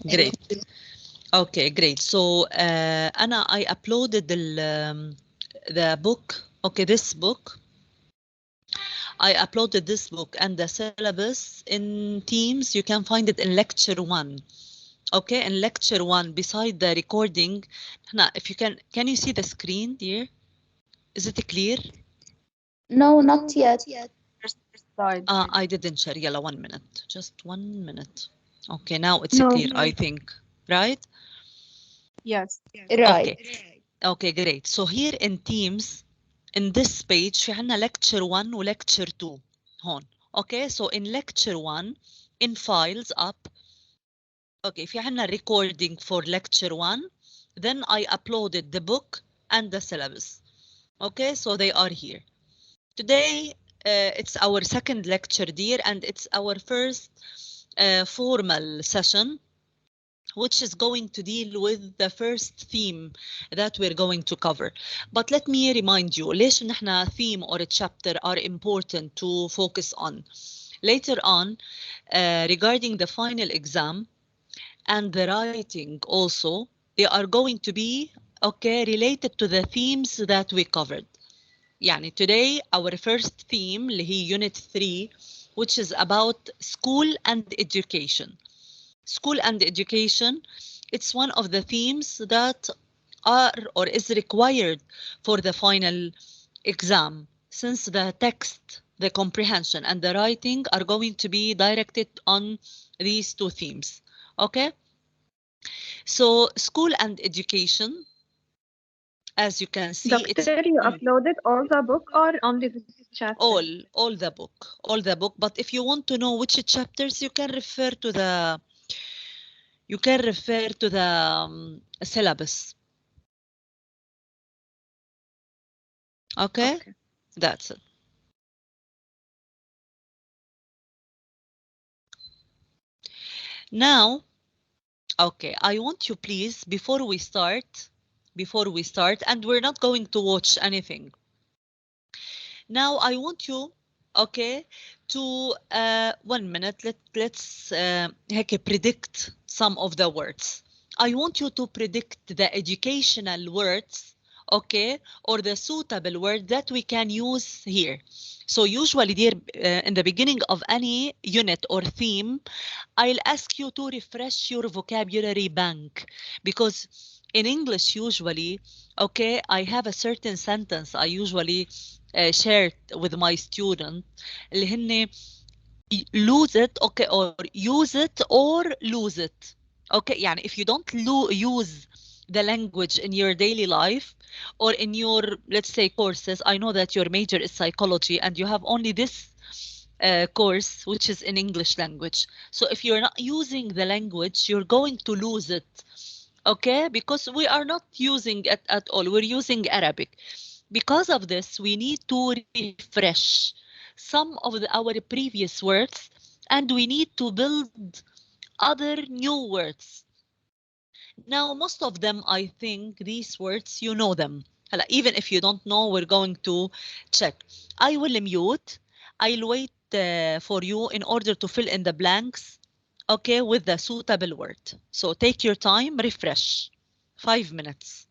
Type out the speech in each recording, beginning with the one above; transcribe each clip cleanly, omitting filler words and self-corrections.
Great. Okay, great. So Anna, I uploaded the book. Okay, this book. I uploaded this book and the syllabus in Teams. You can find it in lecture 1. Okay, in lecture 1, beside the recording. Now, if you can you see the screen, dear? Is it clear? No, not yet. Slide. I didn't share. Yalla, 1 minute. Just 1 minute. Okay, now it's No. clear, I think. Right? Yes. Right. Okay. Okay, great. So here in Teams, in this page, في عنا lecture 1 و lecture 2 هون. Okay, so in lecture 1, in files up, okay, في عنا recording for lecture 1, then I uploaded the book and the syllabus. Okay, so they are here. Today, it's our second lecture, dear, and it's our first formal session, which is going to deal with the first theme that we're going to cover. But let me remind you, ليش نحن theme or a chapter are important to focus on. Later on, regarding the final exam and the writing also, they are going to be, okay, related to the themes that we covered. يعني today, our first theme, اللي هي unit 3, which is about school and education. School and education, it's one of the themes that are or is required for the final exam, since the text, the comprehension, and the writing are going to be directed on these two themes. Okay? So school and education, as you can see, Doctor, you uploaded all the book or only this chapter? all the book. But if you want to know which chapters, you can refer to the syllabus. Okay? That's it. Now, okay, I want you please, before we start, and we're not going to watch anything. Now, I want you, okay, to 1 minute, let's هيك predict some of the words. I want you to predict the educational words, okay, or the suitable word that we can use here. So usually, dear, in the beginning of any unit or theme, I'll ask you to refresh your vocabulary bank, because in English usually, okay, I have a certain sentence I usually share with my student اللي هن lose it, okay, or use it or lose it. Okay, يعني if you don't use the language in your daily life or in your, let's say, courses. I know that your major is psychology and you have only this course which is in English language. So if you're not using the language, you're going to lose it. Okay, because we are not using it at all. We're using Arabic. Because of this, we need to refresh some of our previous words, and we need to build other new words. Now, most of them, I think these words, you know them. Even if you don't know, we're going to check. I will mute. I'll wait for you in order to fill in the blanks, okay, with the suitable word. So take your time, refresh. 5 minutes.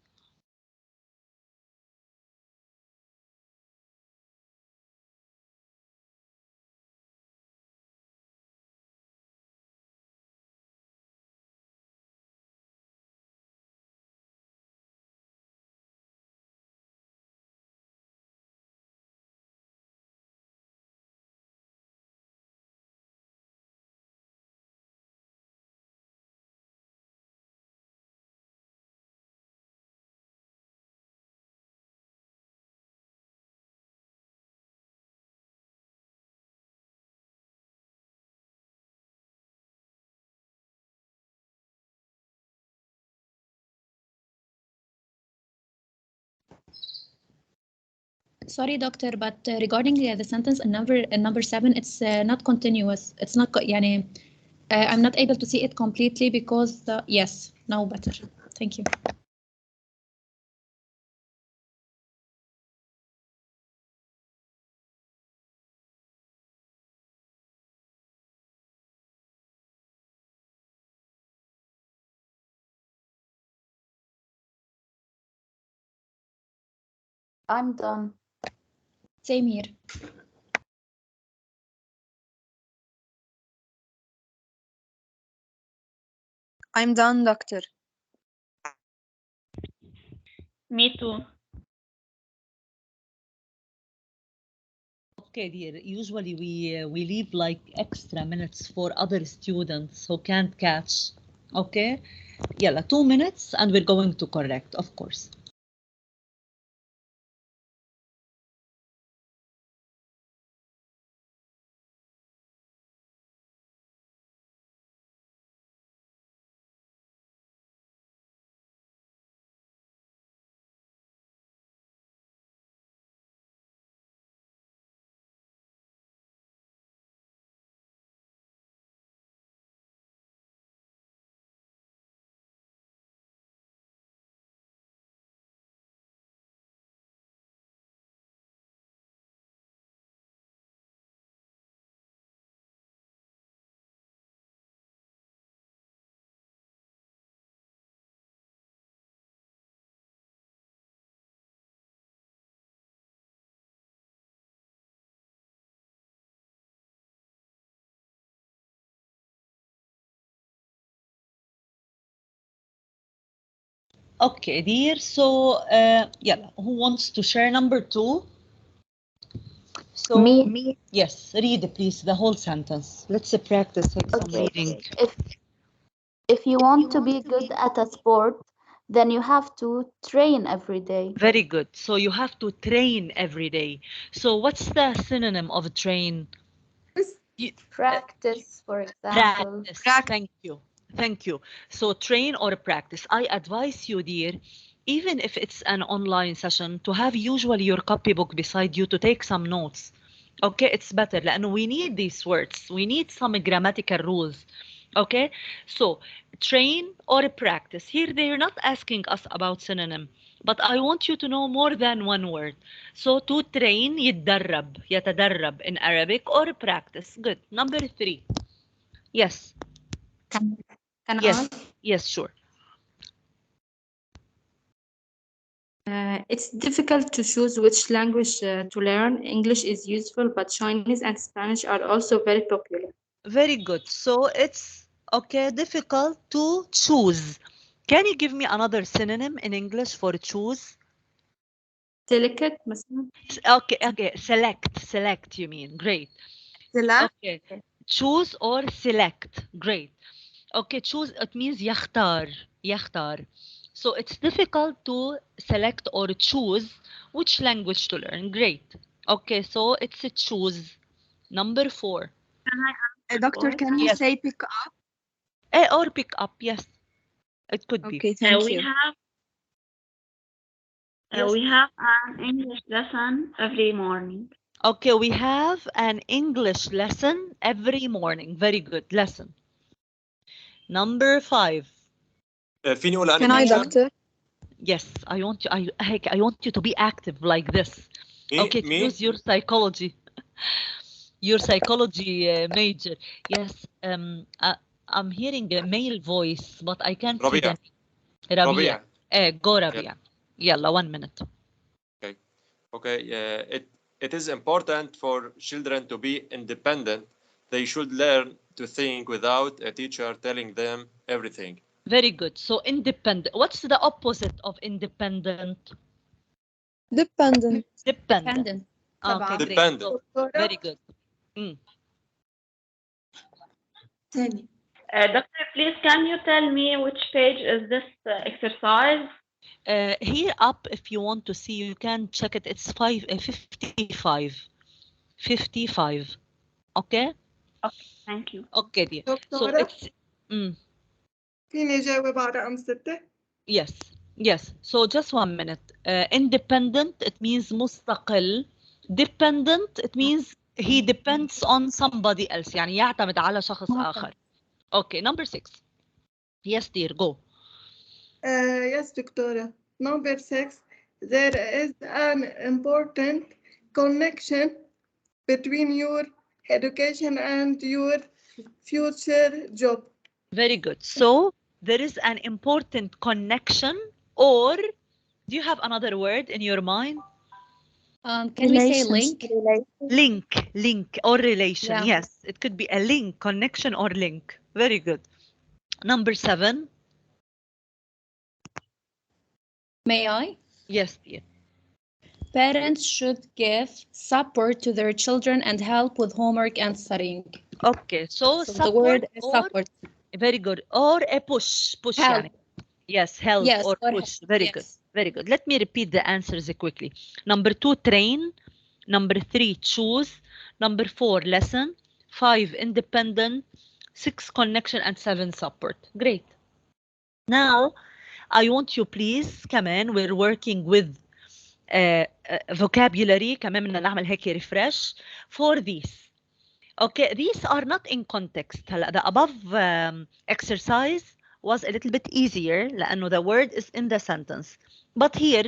Sorry, doctor, but regarding the sentence in number 7, it's not continuous. It's not يعني I'm not able to see it completely because yes, now better. Thank you. I'm done. Same here. I'm done, doctor. Me too. Okay, dear. Usually we leave like extra minutes for other students who can't catch. Okay, yeah, 2 minutes, and we're going to correct, of course. Okay, dear. So, yeah, who wants to share number 2? So, Me. Yes, read please the whole sentence. Let's practice like some Okay. reading. If you want to be good at a sport, then you have to train every day. Very good. So you have to train every day. So what's the synonym of train? Practice, for example. Practice. Thank you. Thank you. So train or practice. I advise you, dear, even if it's an online session, to have usually your copybook beside you to take some notes. Okay, it's better. لأنه we need these words. We need some grammatical rules. Okay, so train or practice. Here they're not asking us about synonym, but I want you to know more than one word. So to train, يتدرب in Arabic, or practice. Good. Number 3. Yes. Can Yes. Yes, sure. It's difficult to choose which language to learn. English is useful, but Chinese and Spanish are also very popular. Very good. So it's okay, difficult to choose. Can you give me another synonym in English for choose? Delicate, مثلا. Okay. Select, you mean. Great. Select. Okay. Choose or select. Great. Okay, choose, it means يختار. So it's difficult to select or choose which language to learn. Great. Okay, so it's a choose. Number 4. Doctor, can you Yes. say pick up? Or pick up, yes. It could be. Okay, thank we you. have Yes. we have an English lesson every morning. Okay, we have an English lesson every morning. Very good. Lesson. Number 5. فيني أقول Can I, animation؟ doctor? Yes, I want you to be active like this. Okay, to use your psychology. Your psychology major. Yes, I'm hearing a male voice, but I can't see ربيع. the ربيع. go ربيع. يلا 1 minute. Okay. It is important for children to be independent. They should learn to think without a teacher telling them everything. Very good. So independent. What's the opposite of independent? Dependent. Dependent. Okay, great. Dependent. So, very good. Doctor, please can you tell me which page is this exercise? Here up, if you want to see, you can check it. It's 55. 55. Okay? Okay, thank you. Okay, dear. So it's... فيني جاوب على رقم 6؟ Yes. So just 1 minute. Independent, it means مستقل. Dependent, it means he depends on somebody else. يعني يعتمد على شخص آخر. Okay, number 6. Yes, dear, go. Yes, Doctora. Number 6, there is an important connection between your education and your future job. Very good. So there is an important connection, or do you have another word in your mind? Can we say link? Link or relation. Yeah. Yes, it could be a link, connection or link. Very good. Number 7. May I? Yes, dear. Parents should give support to their children and help with homework and studying. Okay, so So the support word is or support. very good, or a push Help. يعني. Yes, help Yes, or or push. Very yes. good, very good. Let me repeat the answers quickly. Number 2, train. Number 3, choose. Number 4, lesson. 5, independent. 6, connection, and 7, support. Great. Now, I want you please كمان we're working with vocabulary كمان بدنا نعمل هيك refresh for these. Okay, these are not in context. هلا the above exercise was a little bit easier لأنه the word is in the sentence. But here,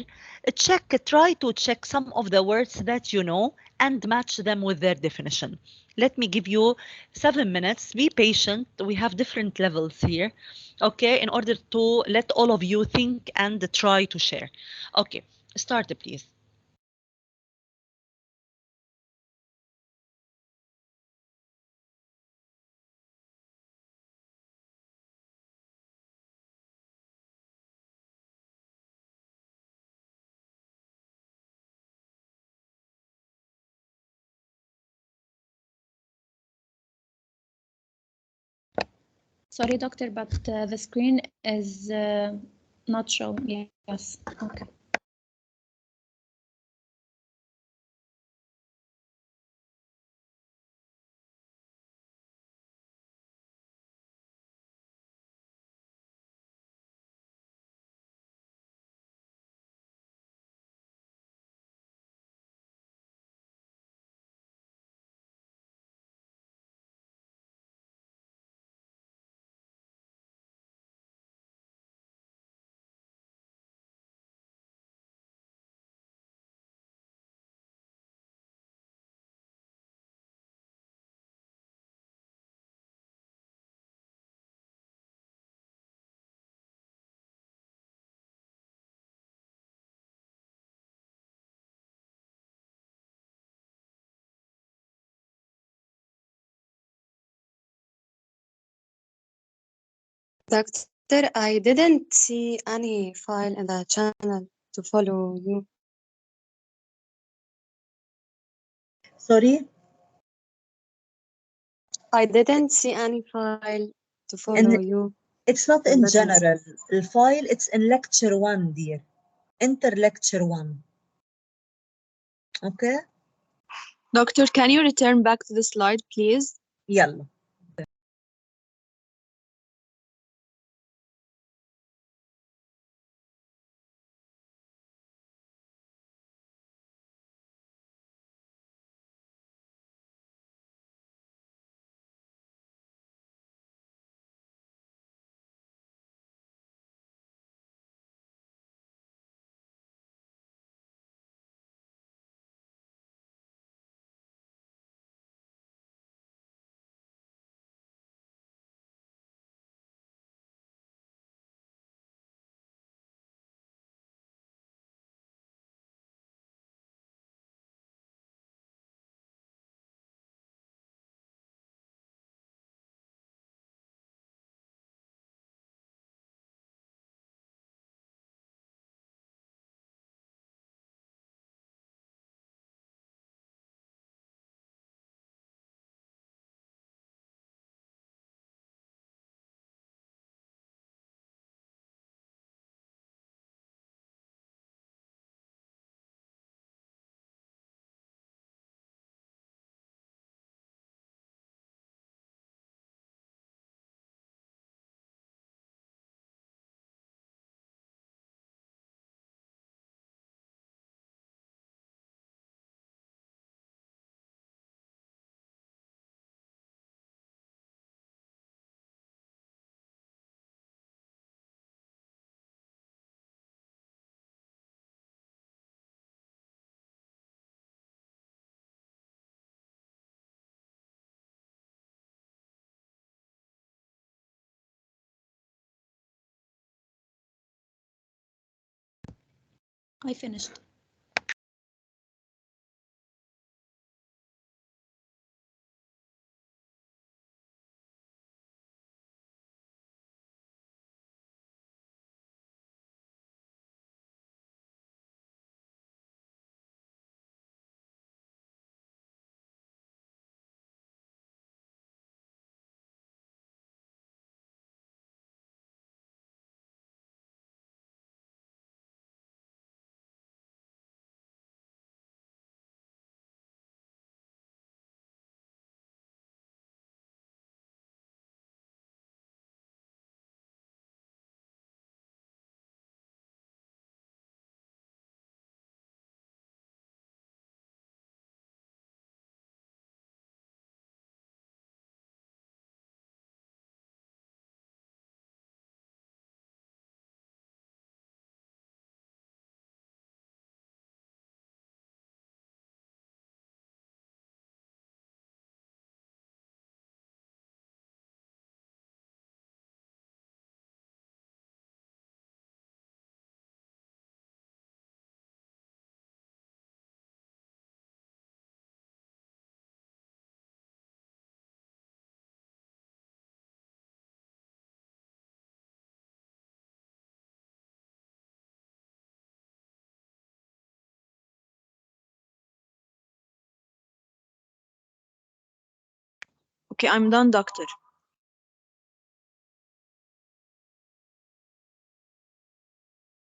try to check some of the words that you know and match them with their definition. Let me give you 7 minutes. Be patient. We have different levels here. Okay, in order to let all of you think and try to share. Okay, start please. Sorry, doctor, but the screen is not showing. Yes. Okay. Doctor, I didn't see any file in the channel to follow you. Sorry? I didn't see any file to follow And you. it's not The in lessons. general. The file, it's in lecture 1, dear. Enter lecture 1. Okay? Doctor, can you return back to the slide, please? يلا. I finished. Okay, I'm done, doctor.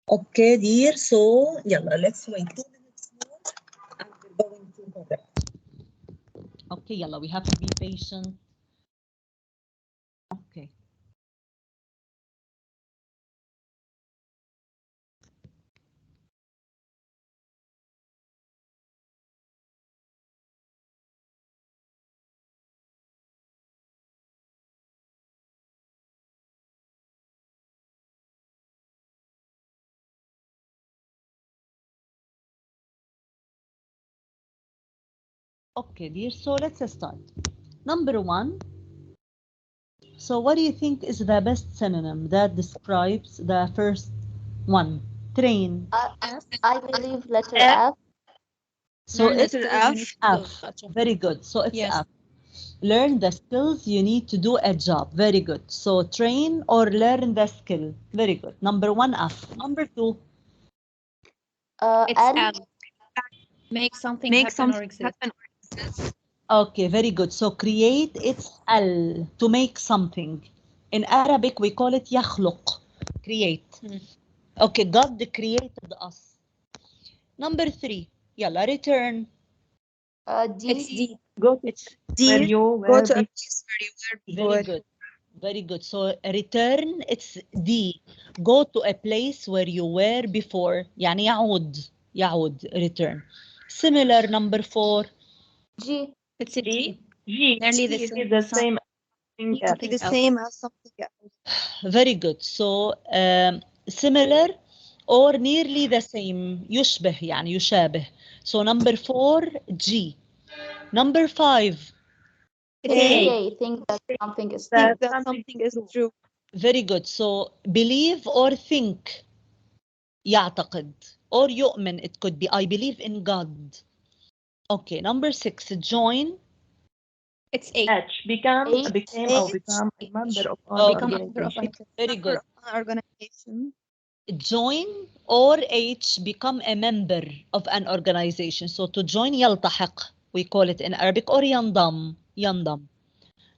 Okay, dear. So, يلا, let's wait 2 minutes more and we're going to correct. Okay, yalla, we have to be patient. Okay. Okay, dear, so let's start. Number 1. So what do you think is the best synonym that describes the first one? Train. I believe letter F. F. So Learn the it's skills you need to do. F. Very good. So it's Yes. F. Learn the skills you need to do a job. Very good. So train or learn the skill. Very good. Number 1, F. Number 2. It's L. L. Make something happen or exist. Okay, very good. So create, it's L, to make something. In Arabic, we call it يخلق, create. Okay, God created us. Number 3, yalla, return. D. It's D. Go to It's where D. you Go were to a before. place where you were very before. good. Very good. So return, it's D. Go to a place where you were before. يعني يعود, return. Similar, number 4. G. It's a G. G. Nearly the G same. is the same thing as Something the same as something else. Very good. So similar or nearly the same. يشبه يعني يشابه. So number 4, G. Number 5. It's A. A. Think that something is that true. That something is true. Very good. So believe or think. يعتقد or يؤمن. It could be I believe in God. Okay, number 6, join. It's A. H. Became or become a member of an Become a member of organization. an Very good. An organization. Join or H, become a member of an organization. So to join يلتحق, we call it in Arabic, or ينضم.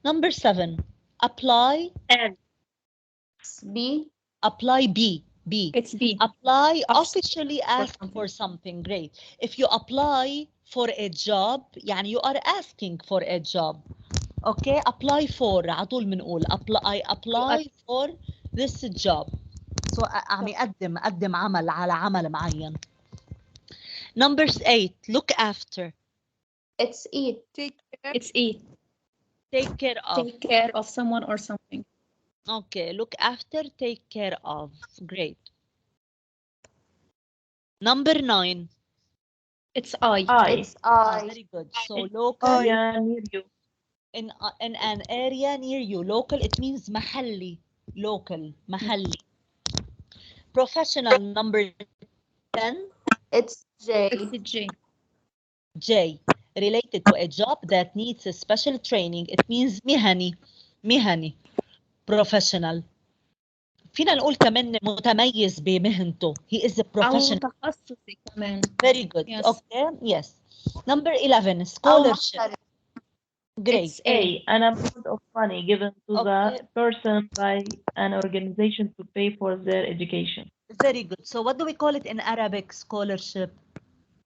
Number 7, apply. L. B. Apply, B. It's B. Apply, Officially officially ask for something. Great. If you apply for a job, يعني you are asking for a job. Okay, apply for, على طول بنقول I apply for this job. So عم أقدم عمل على عمل معين. Number 8, look after. It's E. It's E. Take care of. Take care of someone or something. Okay, look after, take care of. Great. Number 9. It's I. It's I. Very good. So local. Area near you. In an area near you. Local, it means محلي. Local, محلي. Professional, number 10. It's J. It's a J. J. Related to a job that needs a special training. It means مهني. Professional. فينا نقول كمان متميز بمهنته. He is a أو professional. تخصصي كمان. Very good. Yes. Okay. Yes. Number 11, scholarship. Great. It's A. An amount of money given to the person by an organization to pay for their education. Very good. So what do we call it in Arabic, scholarship?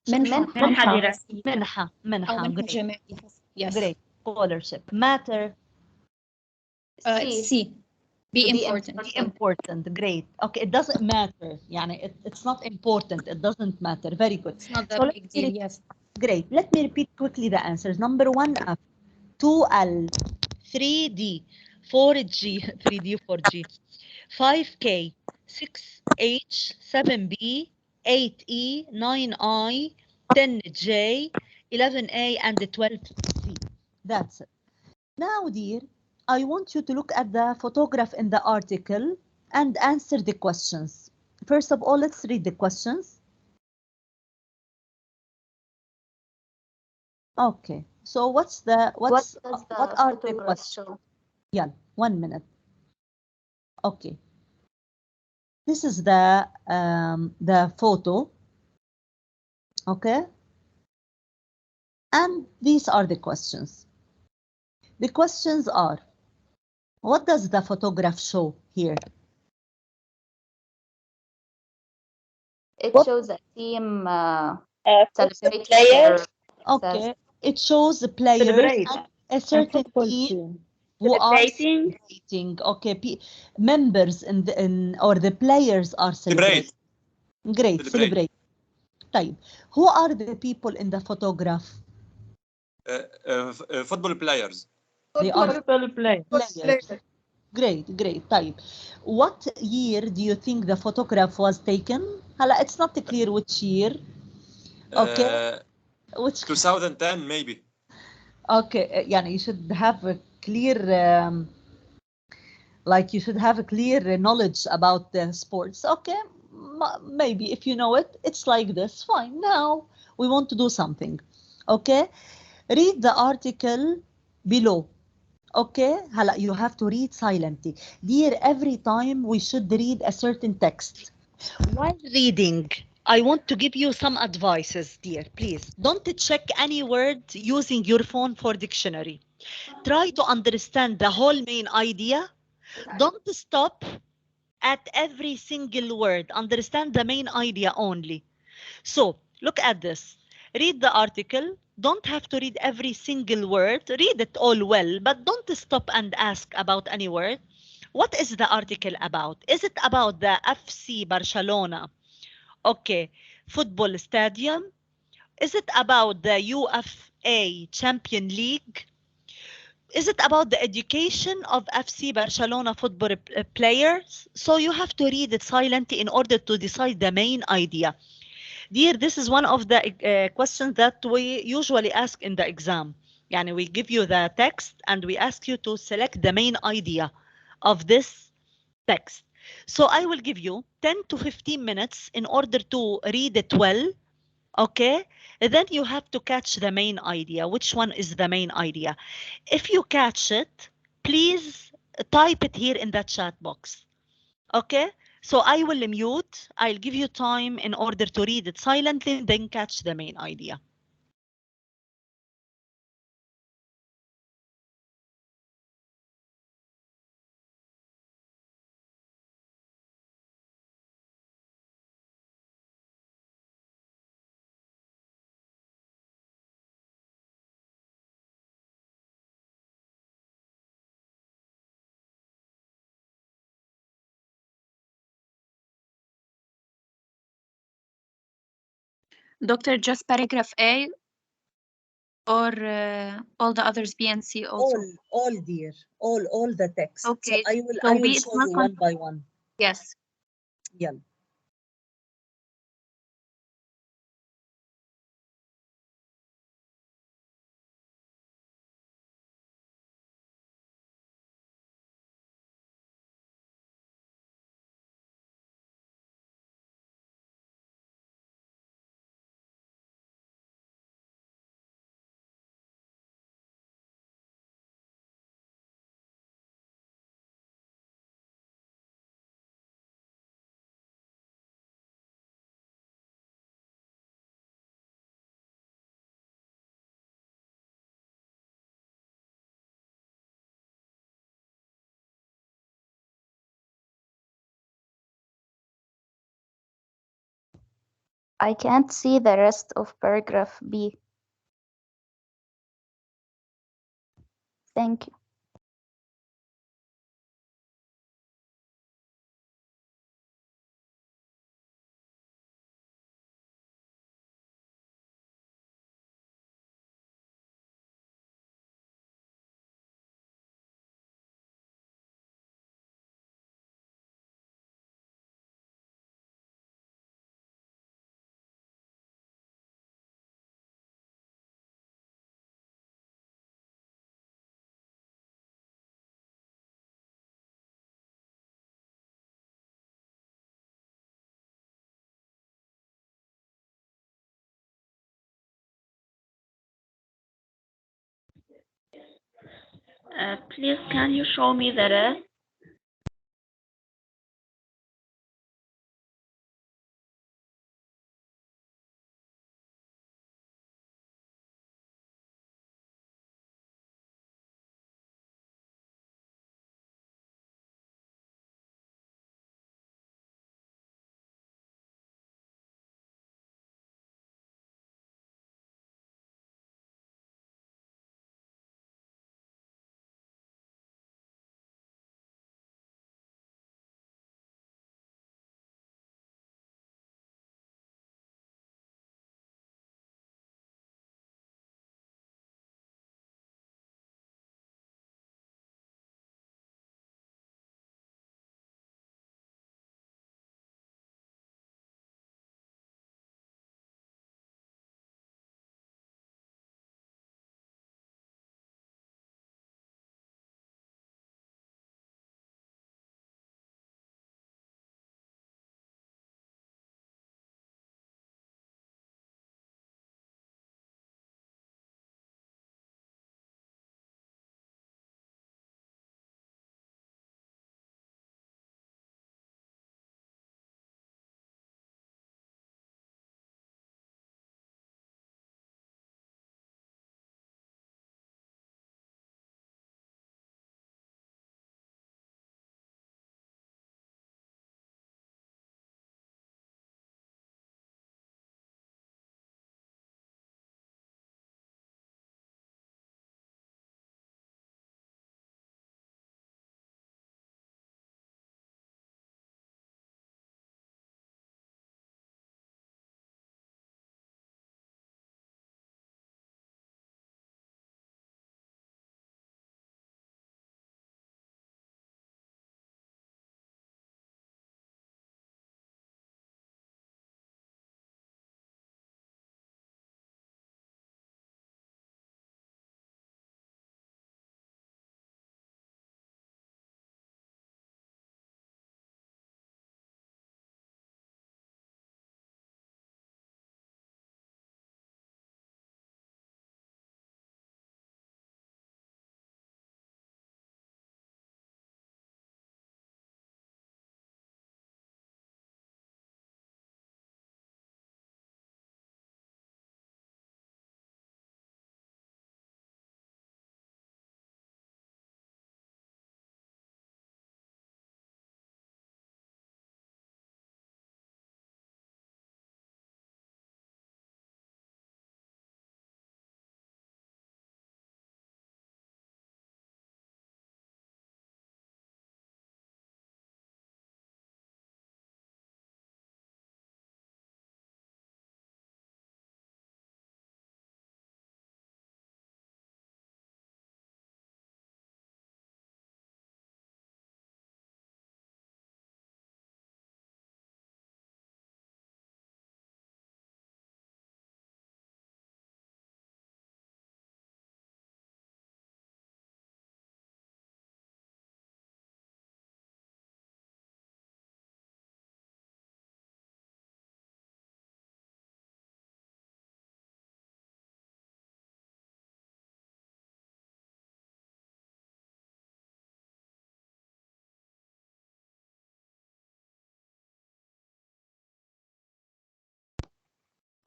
منحة. منحة. Great. جامعية. Yes. Great. Scholarship. Matter. It's C. Be important. Be important. Great. Okay. It doesn't matter. يعني it's not important. It doesn't matter. Very good. It's not So that let's big deal. repeat. Yes. Great. Let me repeat quickly the answers. Number 1, F. 2L. 3D. 4G. 3D, 4G. 5K. 6H. 7B. 8E. 9I. 10J. 11A. And 12C. That's it. Now, dear, I want you to look at the photograph in the article and answer the questions. First of all, let's read the questions. Okay, so what are the questions? Yeah, 1 minute. Okay, this is the photo. Okay, and these are the questions. The questions are, what does the photograph show here? It shows a team celebrating players. their Okay, success. it shows the players Celebrate. and a certain football team team. who are Celebrating. celebrating. Okay, members or the players are celebrating. Great, celebrate. طيب, who are the people in the photograph? Football players. They are Football players. players. Great, great. طيب, what year do you think the photograph was taken? هلا it's not clear which year. Okay. Which 2010 maybe. Okay, يعني you should have a clear like you should have a clear knowledge about the sports. Okay, maybe if you know it, it's like this. Fine. Now we want to do something. Okay, read the article below. Okay, هلا you have to read silently. Dear, every time we should read a certain text. While reading, I want to give you some advices, dear. Please don't check any word using your phone for dictionary. Try to understand the whole main idea. Don't stop at every single word. Understand the main idea only. So look at this. Read the article. Don't have to read every single word. Read it all well, but don't stop and ask about any word. What is the article about? Is it about the FC Barcelona? Okay, football stadium? Is it about the UEFA Champion League? Is it about the education of FC Barcelona football players? So you have to read it silently in order to decide the main idea. Dear, this is one of the questions that we usually ask in the exam. Yani we give you the text and we ask you to select the main idea of this text. So I will give you 10 to 15 minutes in order to read it well. Okay, then you have to catch the main idea. Which one is the main idea? If you catch it, please type it here in the chat box. Okay, so I will mute. I'll give you time in order to read it silently and then catch the main idea. Doctor, just paragraph A or all the others B and C also? All dear, all the text. Okay. So I will show you one by one. Yes. يلا. I can't see the rest of paragraph B. Thank you. Please, can you show me the rest?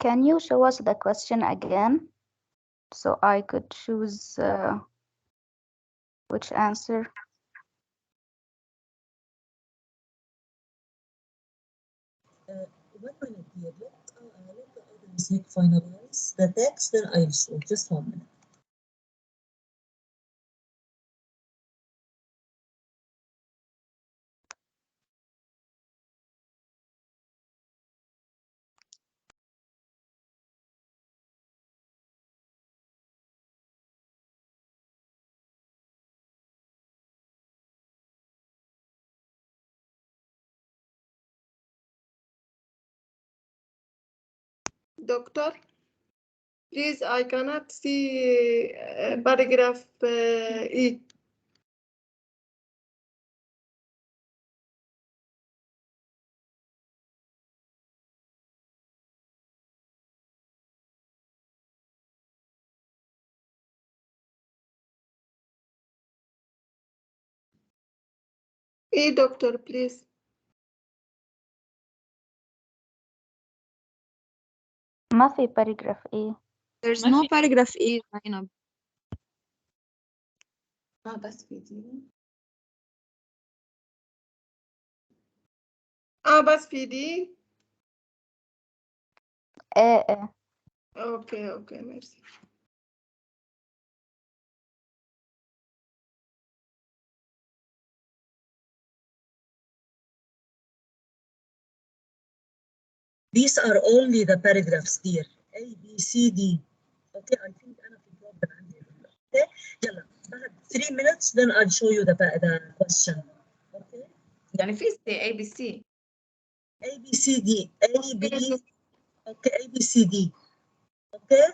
Can you show us the question again so I could choose which answer? One minute here. Let the others finalize the text, then I'll show. Just 1 minute. Doctor, please, I cannot see paragraph E. E, doctor, please. ما في paragraph A. There's no paragraph E, Zainab. بس في دي. بس في دي. اوكي ميرسي. These are only the paragraphs, dear. A, B, C, D. Okay, I think أنا في problem عندي. Okay, يلا بعد 3 minutes then I'll show you the question. Okay. يعني في A B C. A, B, C, D. A, B. Okay, A, B, C, D. Okay.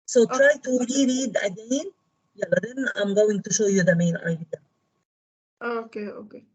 So try to reread again. يلا then I'm going to show you the main idea. Okay.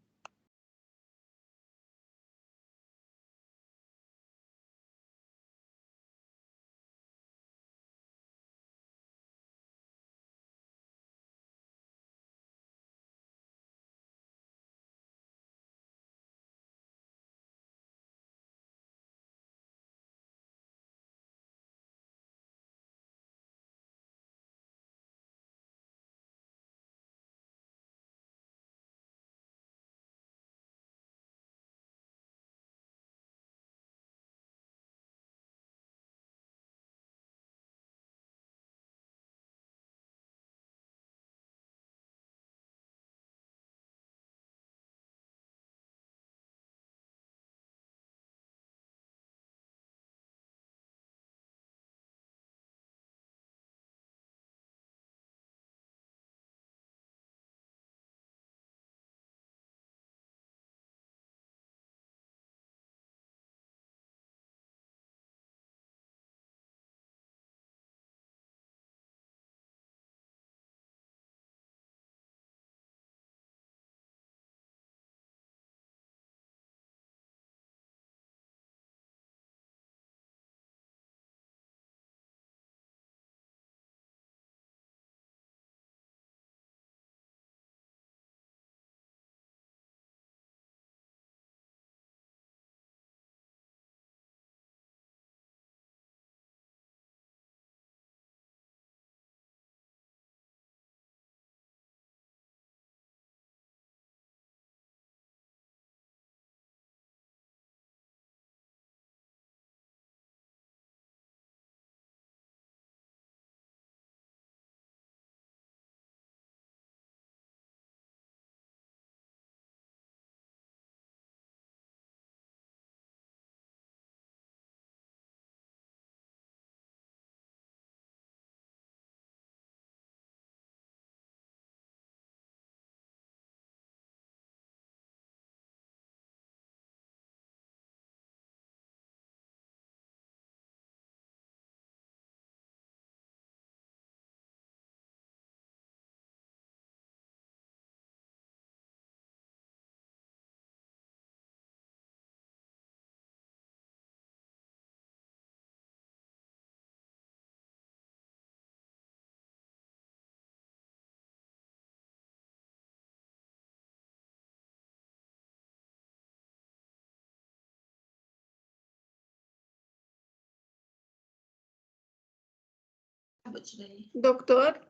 دكتور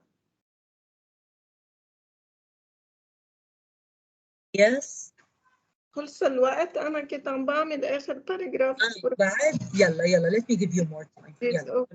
Yes. خلص الوقت أنا كنت عم بعمل آخر باراجراف. بعد يلا let me give you more time. يلا.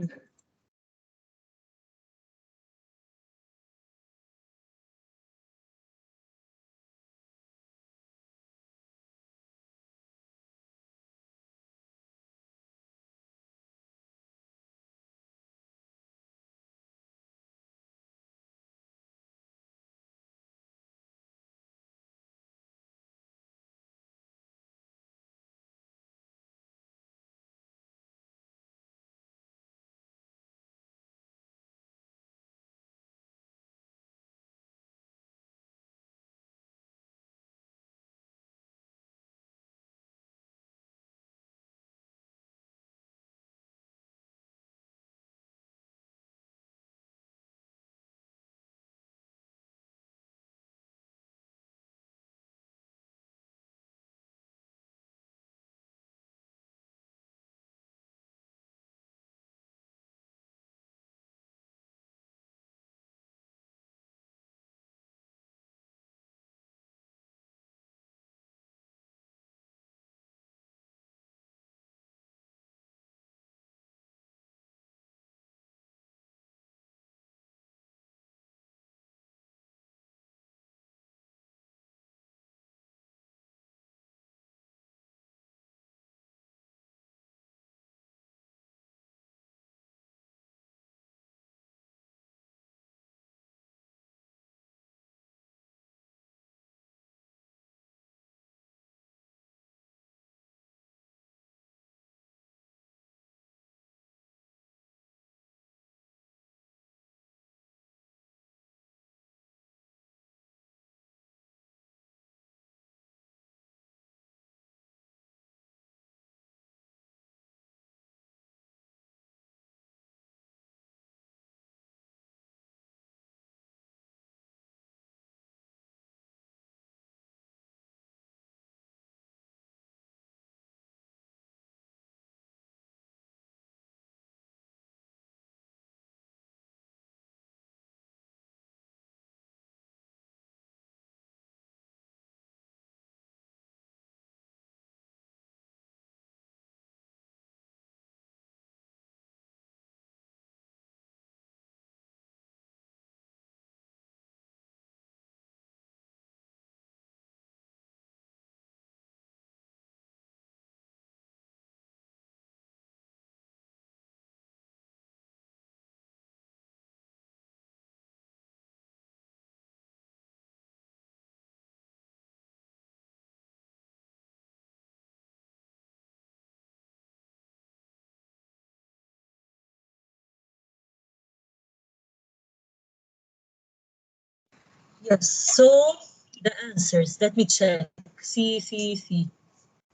Yes, so the answers, let me check. C.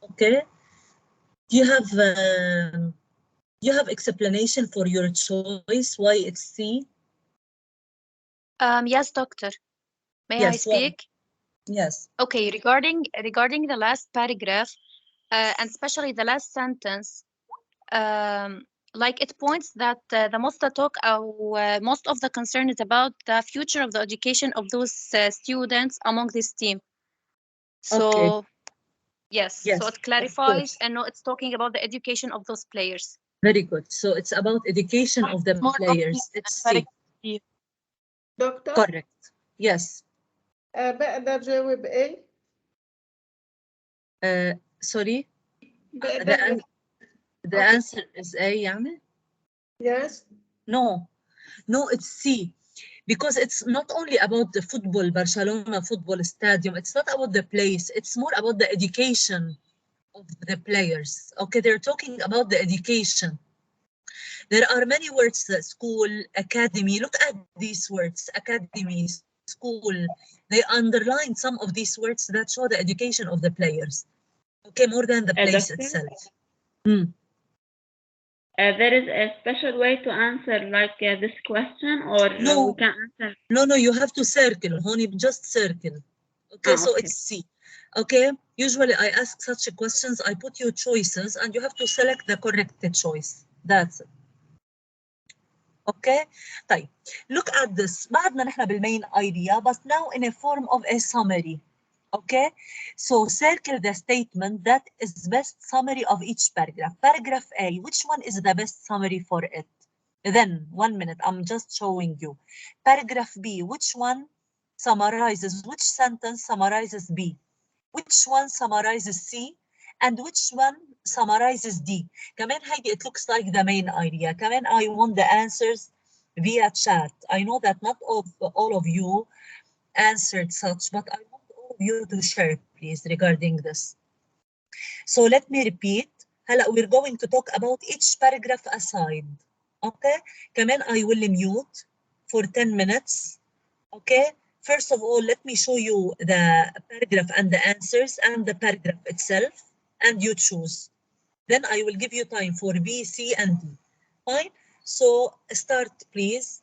Okay. You have explanation for your choice why it's C? Yes, doctor. May I Yes, why? speak? Yes. Okay, regarding the last paragraph, and especially the last sentence, like it points that the most talk most of the concern is about the future of the education of those students among this team. So Okay. yes, so it clarifies, and no, it's talking about the education of those players. Very good. So it's about education of the players. It's C. دكتور Correct. Yes. بقدر جاوب A. Sorry. بقدر The answer is A يعني? Yes. No, it's C. Because it's not only about the football, Barcelona football stadium. It's not about the place. It's more about the education of the players. Okay, they're talking about the education. There are many words, school, academy. Look at these words, academy, school. They underline some of these words that show the education of the players. Okay, more than the place itself. There is a special way to answer like this question, or we can answer. No, you have to circle. Honey, just circle. Okay, so okay. it's C. Okay, usually I ask such questions. I put you choices and you have to select the correct choice. That's it. Okay. طيب look at this. بعدنا نحن بالmain idea but now in a form of a summary. Okay. So circle the statement that is best summary of each paragraph. Paragraph A, which one is the best summary for it? Then 1 minute, I'm just showing you. Paragraph B, which one summarizes, which sentence summarizes B? Which one summarizes C? And which one summarizes D? كمان هيدي it looks like the main idea. كمان I want the answers via chat. I know that not all of you answered such, but I want all of you to share, please, regarding this. So let me repeat. هلا we're going to talk about each paragraph aside. Okay? كمان I will mute for 10 minutes. Okay? First of all, let me show you the paragraph and the answers and the paragraph itself, and you choose. Then I will give you time for B, C, and D. Fine? So start, please.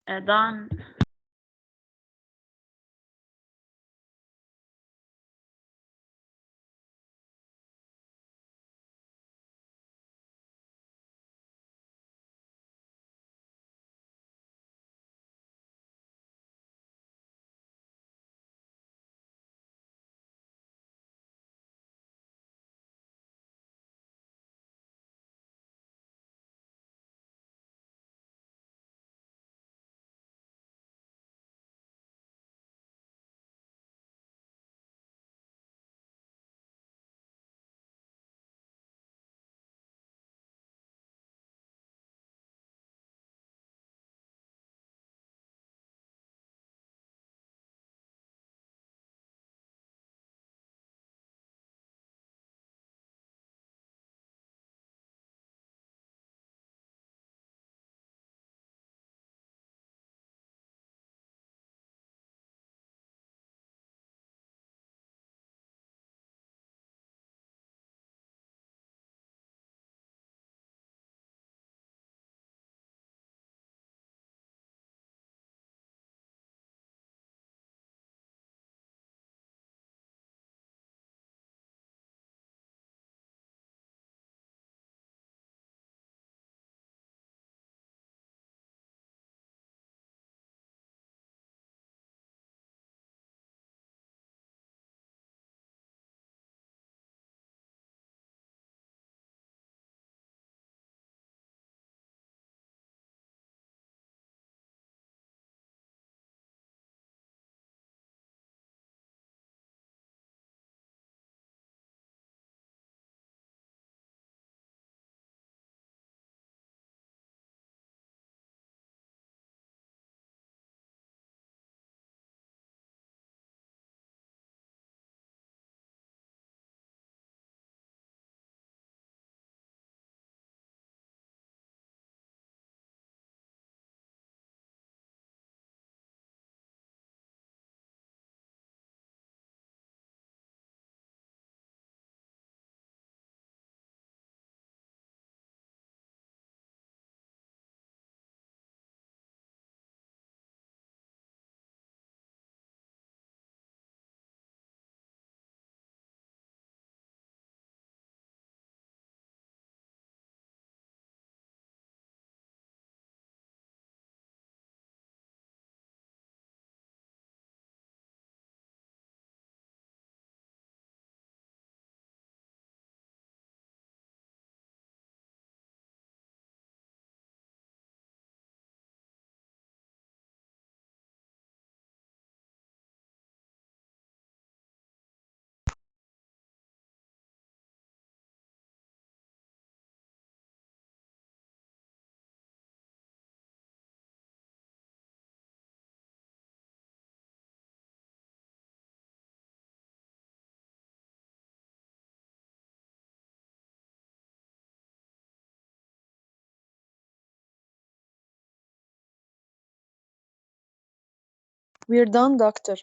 done. We're done, doctor.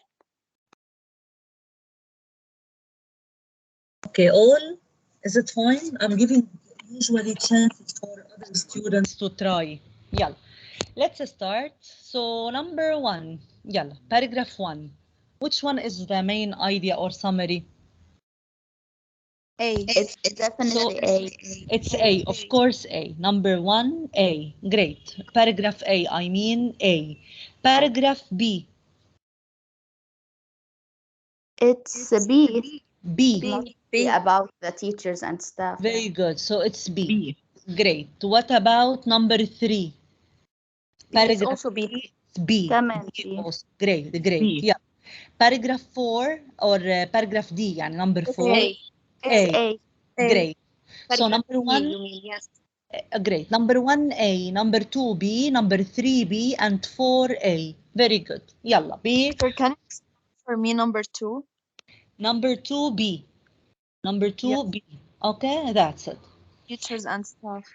Okay, all, is it fine? I'm giving usually chances for other students to try. يلا. Let's start. So number 1. يلا. Paragraph 1. Which one is the main idea or summary? A. It's definitely A. It's A, of course A. Number 1, A. Great. Paragraph A, I mean A. Paragraph B. It's B. B. Mostly about the teachers and staff. Very good. So it's B. Great. What about number 3? Paragraph also B. B. كمان B B. also. Great, great. Yeah. Paragraph 4 or paragraph D, يعني number 4. A. It's A. Great. So number 1, you mean, yes. great. Number 1A, number 2B, number 3B, and 4A. Very good. يلا B. Sir, can you explain for me number 2? Number 2B. Number 2B. Okay, that's it. Teachers and staff.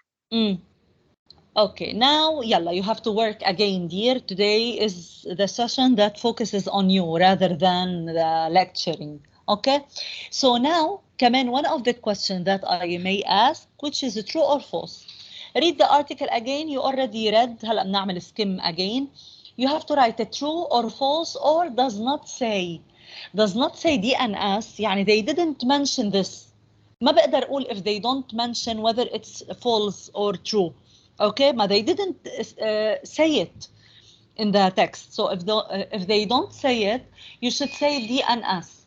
Okay, now yalla, you have to work again, dear. Today is the session that focuses on you rather than the lecturing. Okay, so now كمان one of the questions that I may ask, which is true or false. Read the article again. You already read. هلا بنعمل skim again. You have to write it true or false or does not say. Does not say دي and as يعني they didn't mention this. ما بقدر أقول if they don't mention whether it's false or true. Okay, ما they didn't say it in the text. So if they don't say it, you should say دي and as.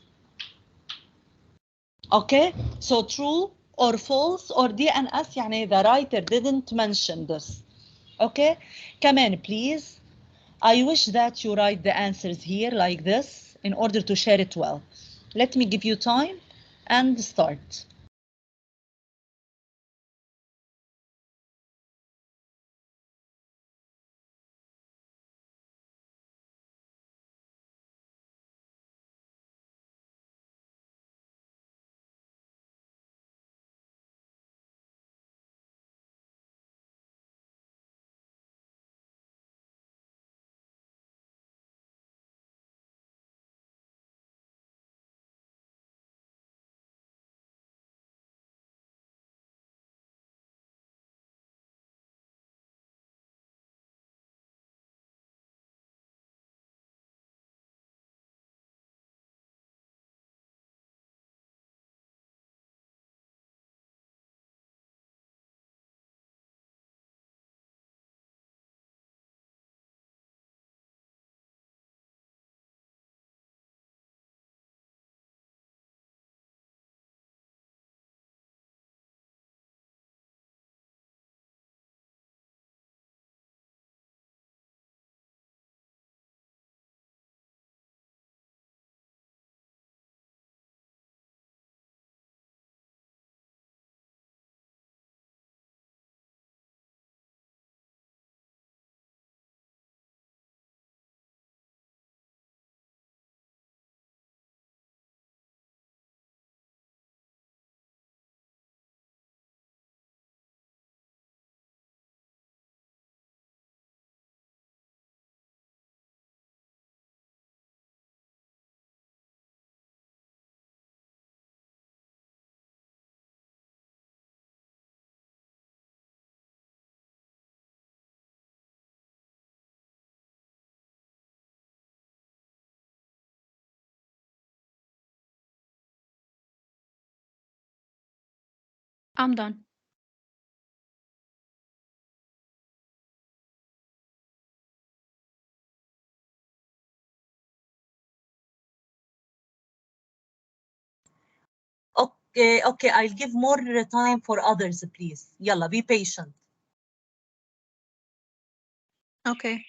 Okay, so true or false or دي and as يعني the writer didn't mention this. Okay, كمان please. I wish that you write the answers here like this in order to share it well. Let me give you time and start. I'm done. Okay, I'll give more time for others, please. Yalla, be patient. Okay.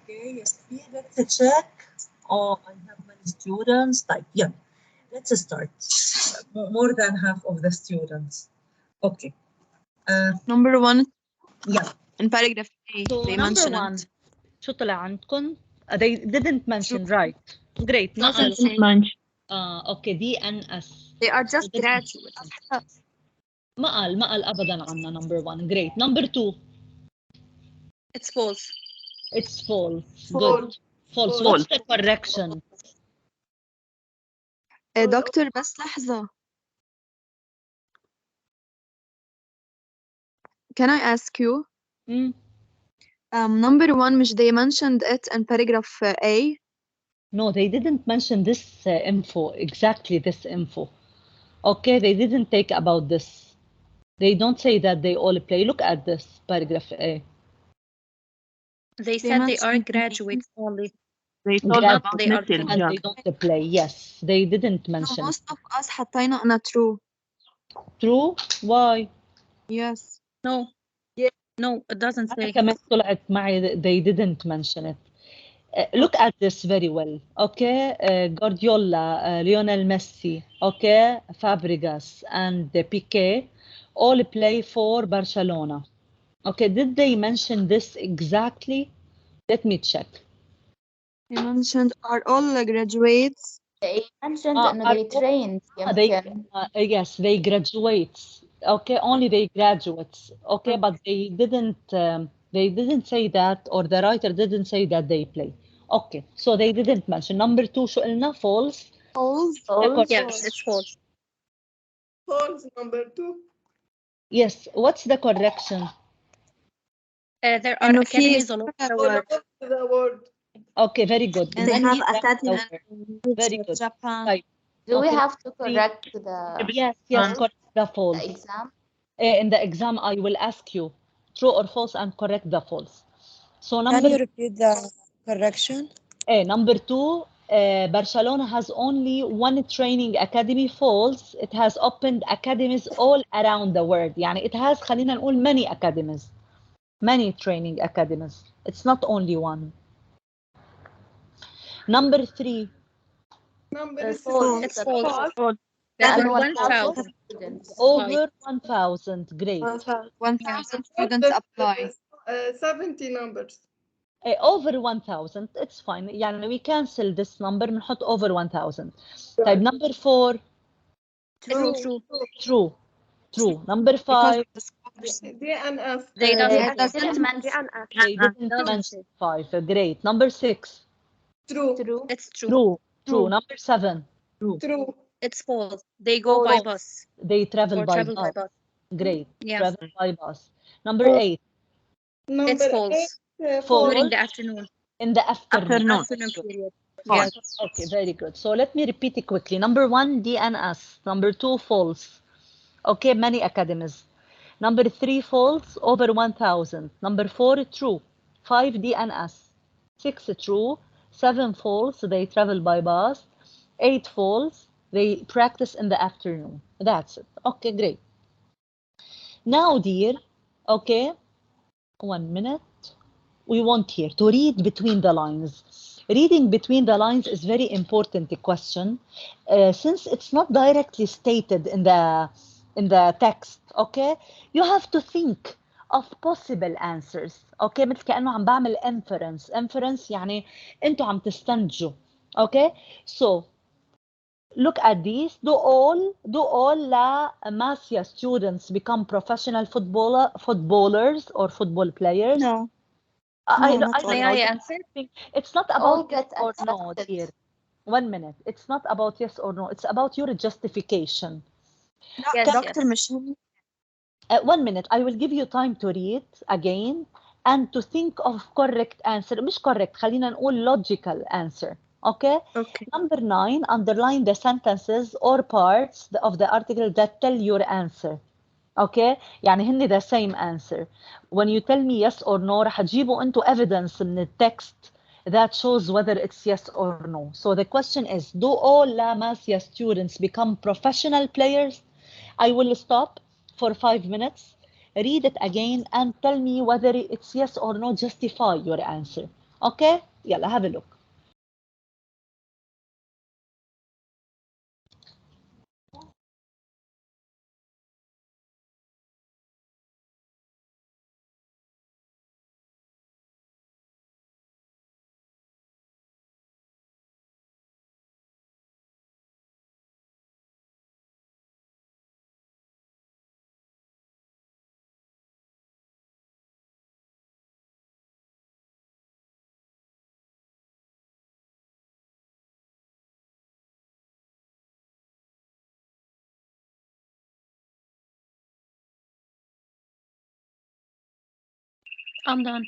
Okay, yes, let's check. Oh, I have many students. Type, yeah. Let's start. More than half of the students. Okay. Number 1. Yeah. In paragraph A, So they number mention one, it. شو طلع عندكم؟ They didn't mention, right? Great. Doesn't نقل. mention. Okay, DNS. They are just So didn't graduates. ما قال أبدا عنا number one. Great. Number two, It's false. it's false. False. Good. False. What's the correction? دكتور بس لحظة. Can I ask you? Number 1 مش they mentioned it in paragraph A. No, they didn't mention this info, exactly this info. Okay, they didn't take about this. They don't say that they all play. Look at this paragraph A. They said they are graduates only. They told Grad- about they are little and job. they don't play. Yes, they didn't mention. No, most of us حطينا أنا true. True? Why? Yes. No. No, it doesn't say. كمان طلعت معي they didn't mention it. Look at this very well. Okay, Guardiola, Lionel Messi, okay, Fabregas and Piqué all play for Barcelona. Okay, did they mention this exactly? Let me check. They mentioned are all graduates. They mentioned are إنه they all- trained they يمكن. yes, they graduates. Okay, only they graduates. Okay, but they didn't say that, or the writer didn't say that they play. Okay, so they didn't mention. Number two, شو قلنا? False. False. False. Yes, it's false. False. Number 2. Yes, what's the correction? There are إنه academies في all over the All world. over the world. Okay, very good. and they have Many academy around the world. Very good. Japan. Right. Do we Okay, have to correct the Yes, yes, correct the the false. exam? In the exam, I will ask you true or false and correct the false. So Can number you repeat the correction? number two, Barcelona has only one training academy. False. It has opened academies all around the world. يعني it has خلينا نقول many academies, many training academies. It's not only one. Number three. Number is False. It's false. false. There لأنه are 1,000 1,000. students. Over 1,000. Great. 1,000 students apply. 70 numbers. Over 1,000. It's fine. يعني we cancel this number نحط over 1,000. طيب number four. True. True. True. Number five. DNF. They They doesn't didn't mention. They didn't mention five. Great. Number six. True. True. It's true. True. Number seven. True. It's false. They go by False. bus. They travel Or by travel by bus. bus. Great. Yes. Travel by bus. Number eight. Number false. 8. False. During the afternoon. In the afternoon. Afternoon period. False. Yes. Okay, very good. So let me repeat it quickly. Number one, DNS. Number two, false. Okay, many academies. Number three, false, over 1,000. Number four, true. 5, DNS. 6, true. 7, false, they travel by bus. 8, false, they practice in the afternoon. That's it. Okay, great. Now, dear, okay, 1 minute. We want here to read between the lines. Reading between the lines is very important question since it's not directly stated in the text. Okay, you have to think of possible answers. Okay, مثل كأنه عم بعمل inference يعني انتوا عم تستنتجوا. Okay, so look at these. Do all La Masia students become professional footballers or football players? No. I not know. May I answer? It's not All about yes get or no, accepted. dear. 1 minute. It's not about yes or no. It's about your justification. Yes, دكتور مش هم. 1 minute. I will give you time to read again and to think of correct answer. مش correct. خلينا نقول logical answer. Okay? Okay. Number 9. Underline the sentences or parts of the article that tell your answer. Okay, يعني هن the same answer. When you tell me yes or no رح تجيبوا انتوا evidence من التكست that shows whether it's yes or no. So the question is, do all La Masia students become professional players? I will stop for 5 minutes, read it again and tell me whether it's yes or no, justify your answer. Okay, يلا have a look. I'm done.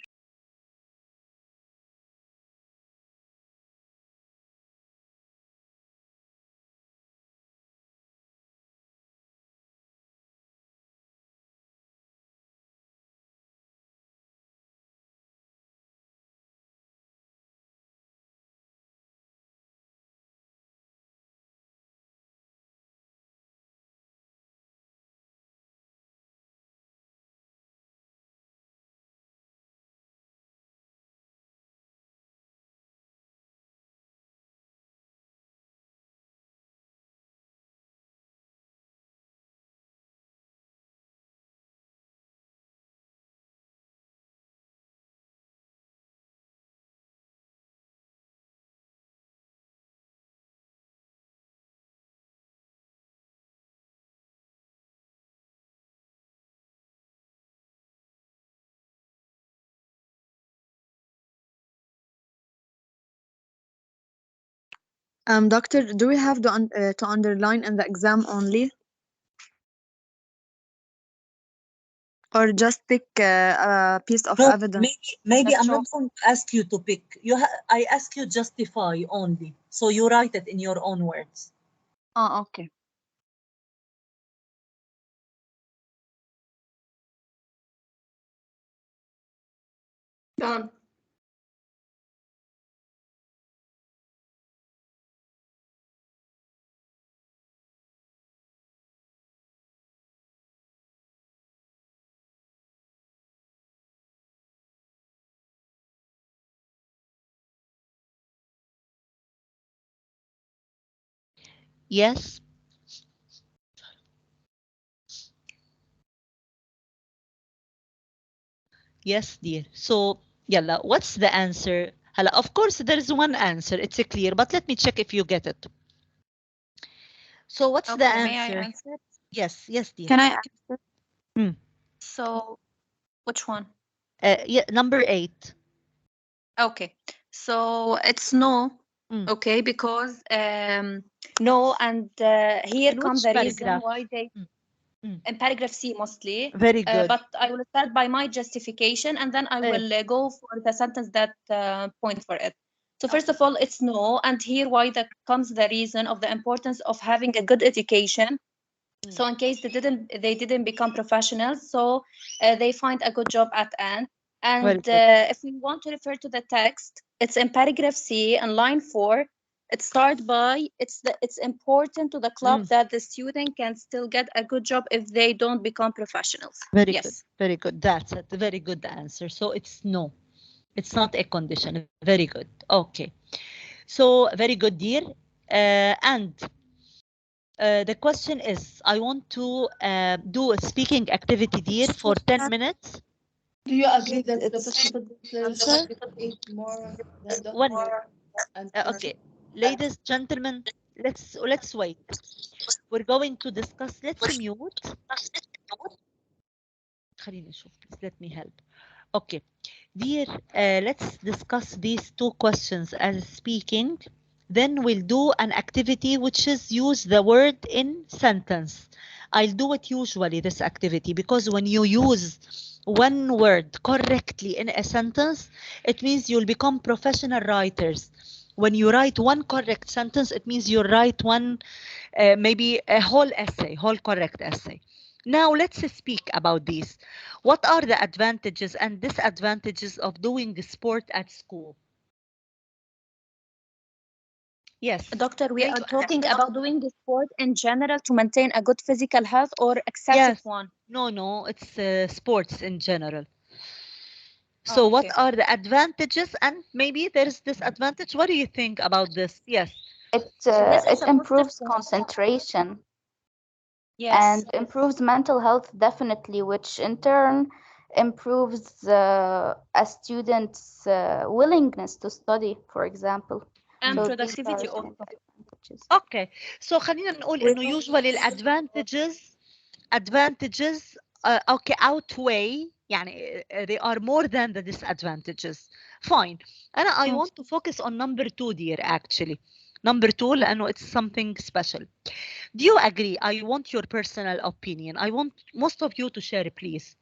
Doctor, do we have to underline in the exam only? Or just pick a piece of No, evidence? maybe That's I'm all. not going to ask you to pick. I ask you justify only. So you write it in your own words. Oh, okay. Done. Yes. Yes, dear. So, yalla, what's the answer? Hala, of course, there is one answer. It's clear, but let me check if you get it. So, what's the Okay, may I answer? answer? Yes, yes, dear. Can I answer? So, which one? Yeah, number 8. Okay, so it's no. Mm. Okay, because no, and here In comes which the reason paragraph? why they in paragraph C mostly. Very good. But I will start by my justification, and then I will go for the sentence that point for it. So first of all, it's no, and here why that comes the reason of the importance of having a good education. So in case they didn't become professionals, so they find a good job at end. And if we want to refer to the text, it's in paragraph C in line 4. It starts by it's important to the club that the student can still get a good job if they don't become professionals. Very Yes. good. Very good. That's it. Very good answer. So it's no. It's not a condition. Very good. Okay. So very good, dear. And the question is, I want to do a speaking activity, dear, for 10 minutes. Do you agree that the possible answer more than the One minute. Okay, ladies, gentlemen, let's wait. We're going to discuss. Let's mute. خليني أشوف. Let me help. Okay, dear, let's discuss these 2 questions as speaking. Then we'll do an activity which is use the word in sentence. I'll do it usually, this activity, because when you use one word correctly in a sentence, it means you'll become professional writers. When you write one correct sentence, it means you write one, maybe a whole essay, whole correct essay. Now let's speak about these. What are the advantages and disadvantages of doing sport at school? Yes. Doctor, we are talking about doing the sport in general to maintain a good physical health or excessive one? No, it's sports in general. So what are the advantages, and maybe there's disadvantage? What do you think about this? Yes. It improves concentration. Yes. And improves mental health definitely, which in turn improves a student's willingness to study, for example. And So productivity these are also. advantages. Okay. So خلينا نقول إنه usually advantages okay outweigh يعني they are more than the disadvantages. Fine. I want to focus on number 2 dear actually. Number 2 لأنه it's something special. Do you agree? I want your personal opinion. I want most of you to share, please.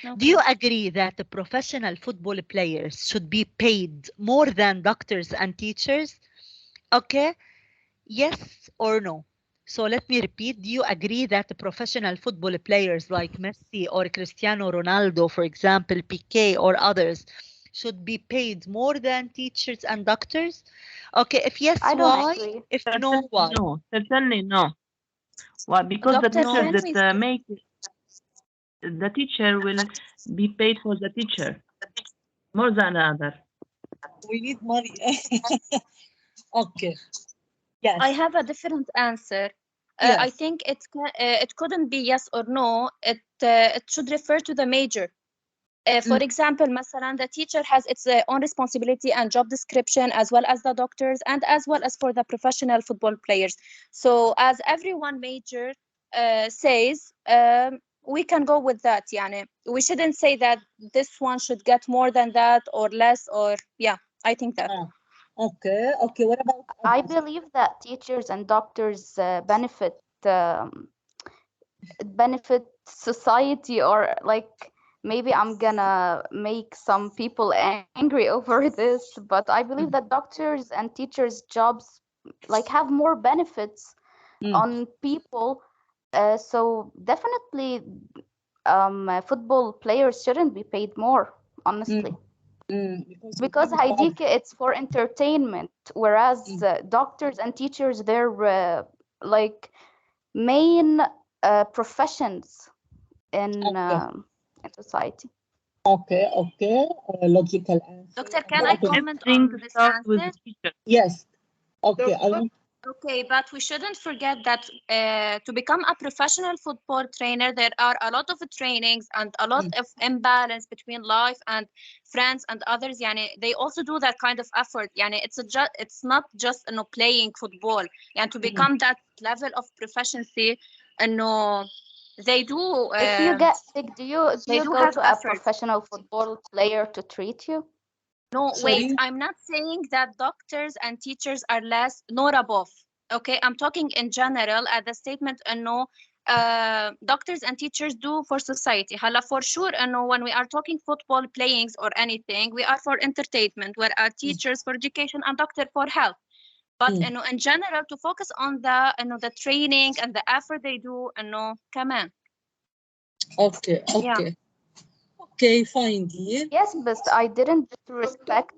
Okay. Do you agree that the professional football players should be paid more than doctors and teachers? Okay. Yes or no? So let me repeat. Do you agree that the professional football players like Messi or Cristiano Ronaldo, for example, Piqué or others, should be paid more than teachers and doctors? Okay, if yes, I don't why? agree. If no, why? No, certainly no. Well, because the Dr. teachers Chen, that make the teacher will be paid for the teacher more than the other. We need money. Okay. Yes. I have a different answer. Yes. I think it couldn't be yes or no. It should refer to the major. For example, مثلا, the teacher has its own responsibility and job description, as well as the doctors, and as well as for the professional football players. So as everyone major says, we can go with that. يعني. We shouldn't say that this one should get more than that or less, or yeah, I think that. Okay. Okay. What about I believe that teachers and doctors benefit society, or like maybe I'm gonna make some people angry over this, but I believe that doctors and teachers jobs like have more benefits on people. So definitely football players shouldn't be paid more, honestly. Because Heidike, it's for entertainment, whereas doctors and teachers, they're like main professions in society. Okay. Okay. Logical answer. Doctor, can I comment on this answer? Yes. Okay. Okay, but we shouldn't forget that to become a professional football trainer, there are a lot of trainings and a lot of imbalance between life and friends and others. Yani, they also do that kind of effort. Yani, it's not just playing football. Yani, to become that level of proficiency, they do. If you get sick, do you go to a effort. professional football player to treat you? No, wait, I'm not saying that doctors and teachers are less nor above. Okay, I'm talking in general at the statement no, doctors and teachers do for society. Hala, for sure, when we are talking football playings or anything, we are for entertainment, where our teachers for education and doctor for health. But in general, to focus on the training and the effort they do, come on. Okay. Okay. Yeah. Okay, fine, dear. Yes, but I didn't disrespect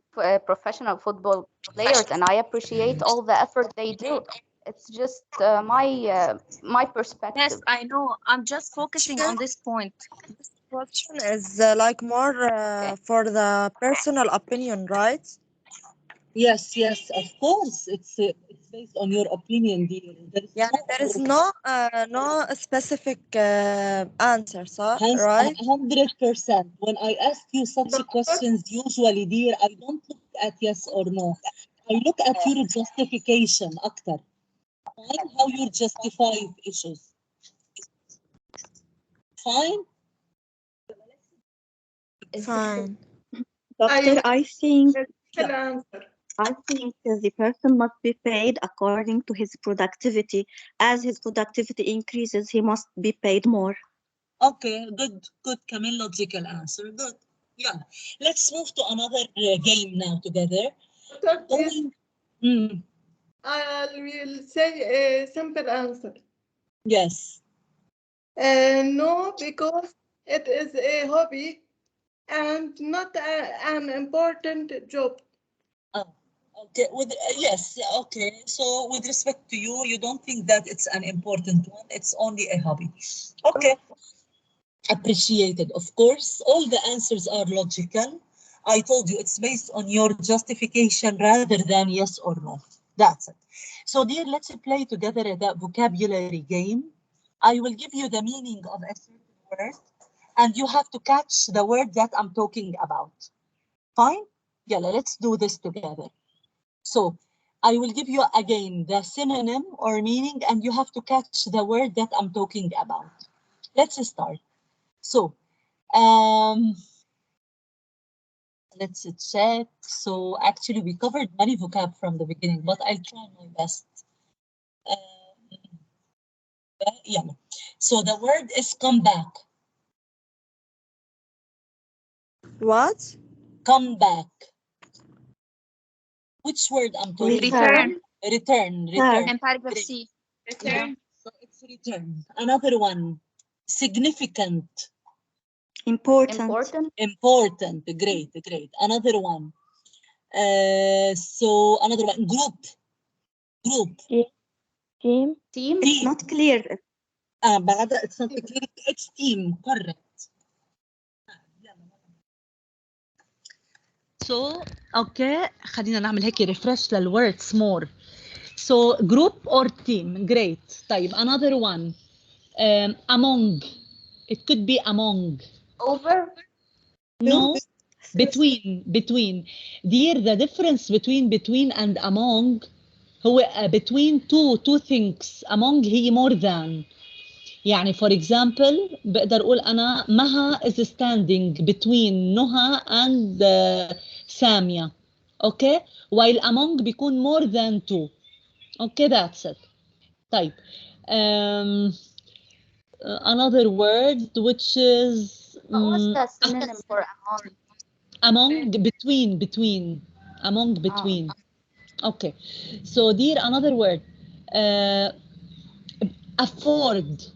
professional football players, and I appreciate all the effort they do. It's just my perspective. Yes, I know. I'm just focusing on this point. This question is like more for the personal opinion, right? Yes, yes, of course. It's based on your opinion, dear. Yeah, there is no specific answer, so, right? 100%. When I ask you such questions, usually, dear, I don't look at yes or no. I look at your justification أكتر. Fine, how you justify issues. Fine. Fine. Doctor, I think the person must be paid according to his productivity. As his productivity increases, he must be paid more. Okay, good, Camille, logical answer. Good. Yeah. Let's move to another game now together. I will say a simple answer. Yes. No, because it is a hobby and not an important job. Okay. Yes. Okay. So with respect to you, you don't think that it's an important one. It's only a hobby. Okay. appreciated. Of course, all the answers are logical. I told you it's based on your justification rather than yes or no. That's it. So dear, let's play together the vocabulary game. I will give you the meaning of a certain word and you have to catch the word that I'm talking about. Fine? Yeah, let's do this together. So I will give you again the synonym or meaning and you have to catch the word that I'm talking about. Let's start. So let's check. So actually we covered many vocab from the beginning, but I'll try my best. Yeah. So the word is come back. What? Come back. Which word I'm talking about? Return. In paragraph C. Return. So it's return. Another one. Significant. Important. Important. Great. Another one. So another one. Group. Team. It's not clear. بعد it's not clear. It's team. Correct. So okay, خلينا نعمل هيك refresh للwords more. So group or team, great. طيب another one, among. It could be among. Over. No. Between. Dear, the difference between and among هو between two things. Among هي more than. يعني for example بقدر أقول أنا مها is standing between نهى and سامية. Okay? While among بيكون more than two. Okay, that's it. طيب. Another word which is What's the synonym for among? among, between. Among, between. Okay. So dear, another word. Afford.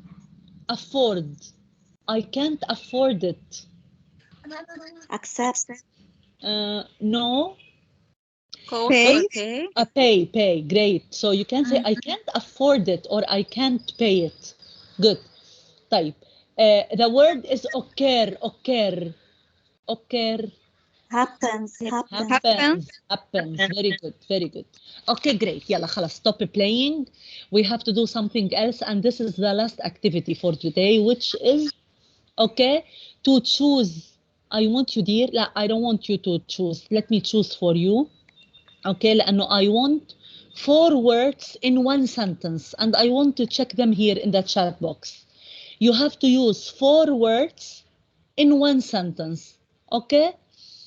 I can't afford it. Accept. No. Pay. Pay. Great. So you can say I can't afford it or I can't pay it. Good. طيب. The word is occur. Happens. Very good. Okay, great. يلا خلاص, stop playing. We have to do something else and this is the last activity for today, which is okay, to choose. I want you, dear. لا, I don't want you to choose. Let me choose for you. Okay, لأنه I want 4 words in one sentence and I want to check them here in the chat box. You have to use 4 words in one sentence. Okay?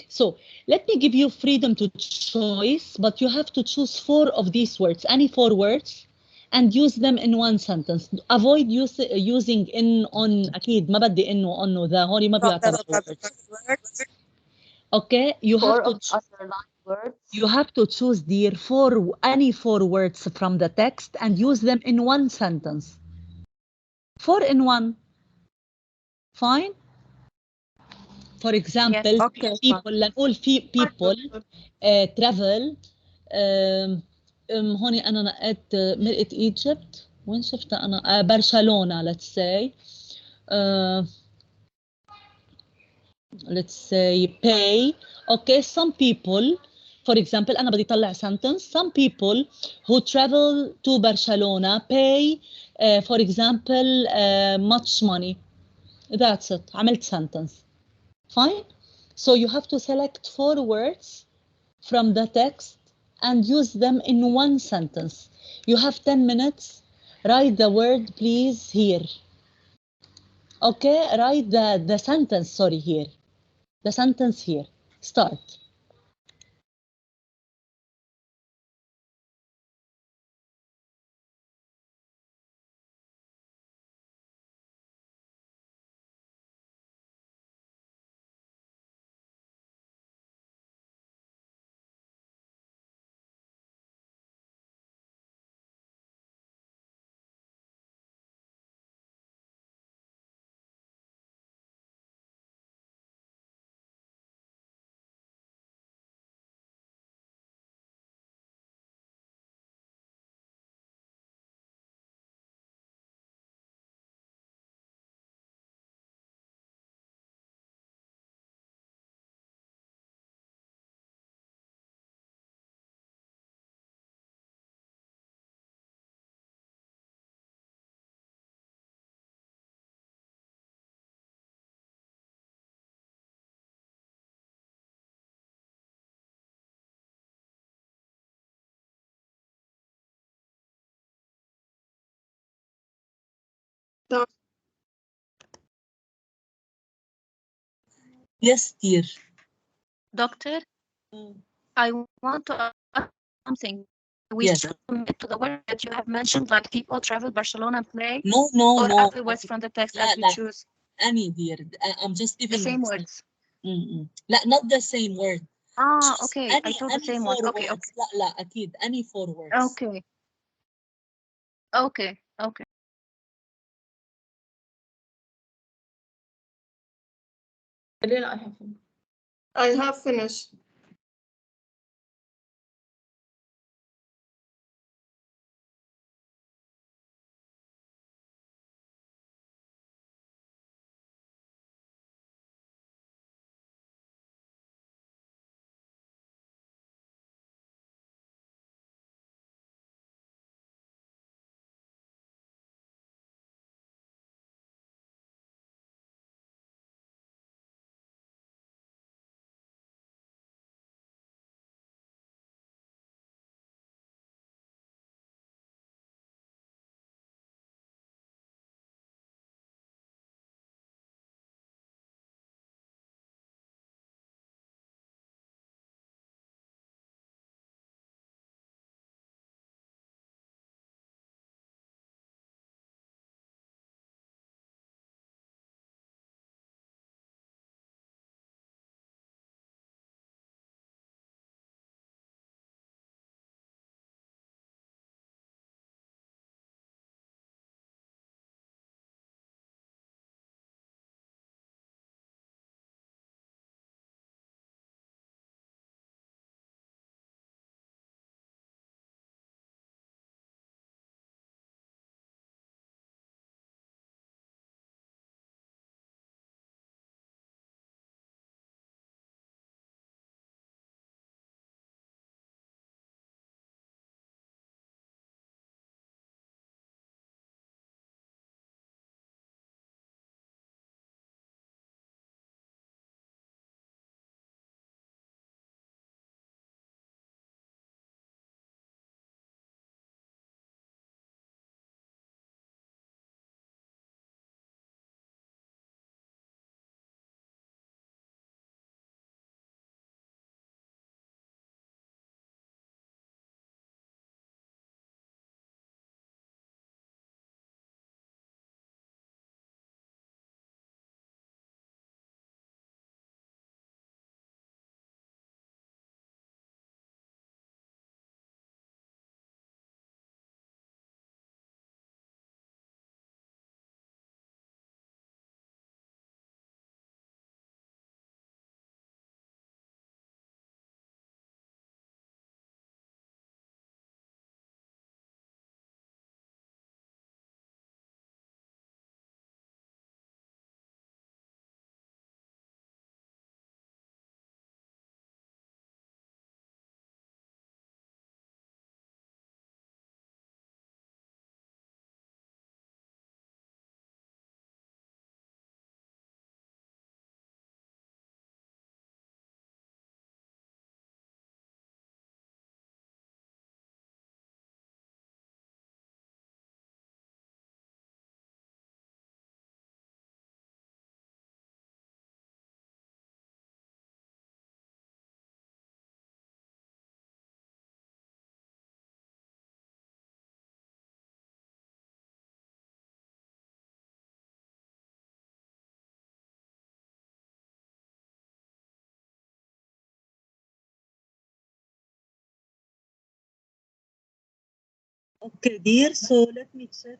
So let me give you freedom to choice, but you have to choose 4 of these words, any 4 words, and use them in one sentence. Avoid using in, on. أكيد ما بدي إنه on وذا هون ما بيعتبروا words. Okay, you have to underlined words. You have to choose, dear, any 4 words from the text and use them in one sentence. 4 in 1. Fine? For example, Yes, okay. people, لنقول people travel. هون أنا نقيت مرقة Egypt. وين شفتها أنا؟ برشلونة, let's say. Let's say pay. Okay, some people, for example, أنا بدي طلع sentence. Some people who travel to Barcelona pay, for example, much money. That's it. عملت sentence. Fine. So you have to select 4 words from the text and use them in one sentence. You have 10 minutes. Write the word, please, here. Okay, write the sentence, sorry, here. The sentence here. Start. Yes, dear. Doctor, I want to ask something. We Yes. should commit to the word that you have mentioned, like people travel Barcelona and play. No. Or afterwards from the text as we choose. Any, dear. I'm just The giving same words. لا, not the same word. Okay. I thought the same four one. Okay. words. لا أكيد any 4 words. Okay. I have finished. Okay, dear. So let me check.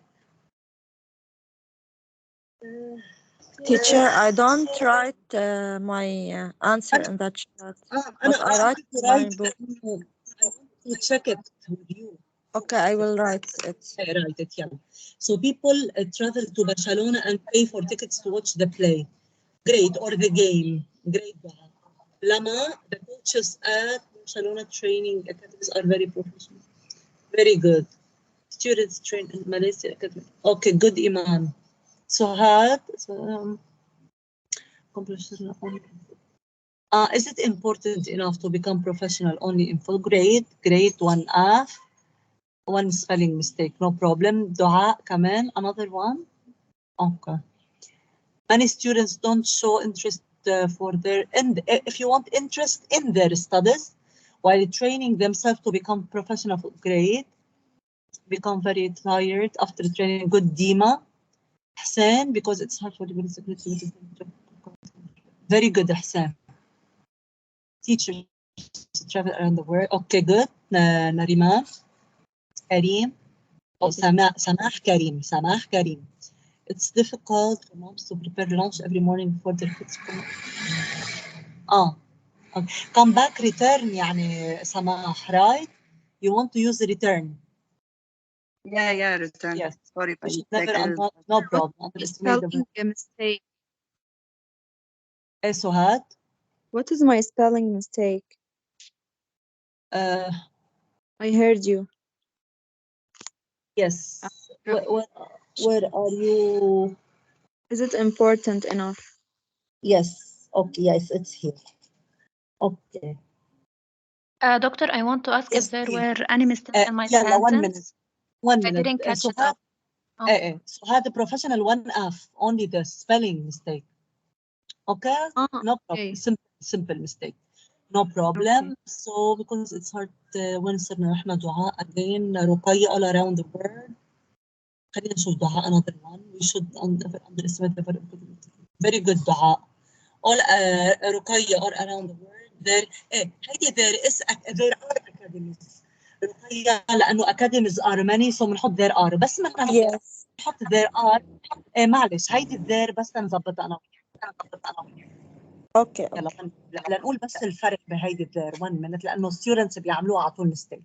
Teacher, I don't write my answer in that chat, but I write in my book. I want to check it with you. Okay, I will write it. Okay, write it, yeah. So people travel to Barcelona and pay for tickets to watch the play. Great, or the game. Great. Lama, the coaches at Barcelona training academies are very professional. Very good. Students train in Malaysia Academy. Okay, good, Iman. Suhad, is it important enough to become professional only in full grade? Grade 1F, one spelling mistake, no problem. Dua, kaman, another one. Okay. Many students don't show interest for their, and if you want interest in their studies while training themselves to become professional, great. Become very tired after training. Good, Dima. Hassan, because it's hard for the security. Very good, Hassan. Teachers travel around the world. Okay, good. Nariman. Karim. Oh, Samah Karim. Samah Karim. It's difficult for moms to prepare lunch every morning for their kids. Okay. Come back, return, يعني Samah, right? You want to use the return. Yeah, return. Yes. Sorry if I Never, no problem. Underestimate the Spelling mistake. Suhad? What is my spelling mistake? I heard you. Yes. Where are you? Is it important enough? Yes. Okay. Yes, it's here. Okay. Doctor, I want to ask if there were any mistakes in my Yeah, sentence. 1 minute. I didn't catch it up. So had the professional 1F, only the spelling mistake. Okay? No problem. Simple mistake. No problem. Okay. So because it's hard when صرنا نحن دعاء again رقية all around the world. خلينا نشوف دعاء another one. We should underestimate the very good دعاء. All رقية all around the world. There هيدي there are academies. رقية لأنه academies are many so بنحط there are بس ما نحط there are معلش هيدي there بس نظبطها أنا. اوكي يلا لنقول بس الفرق بهيدي there 1 minute لأنه students بيعملوها على طول mistake.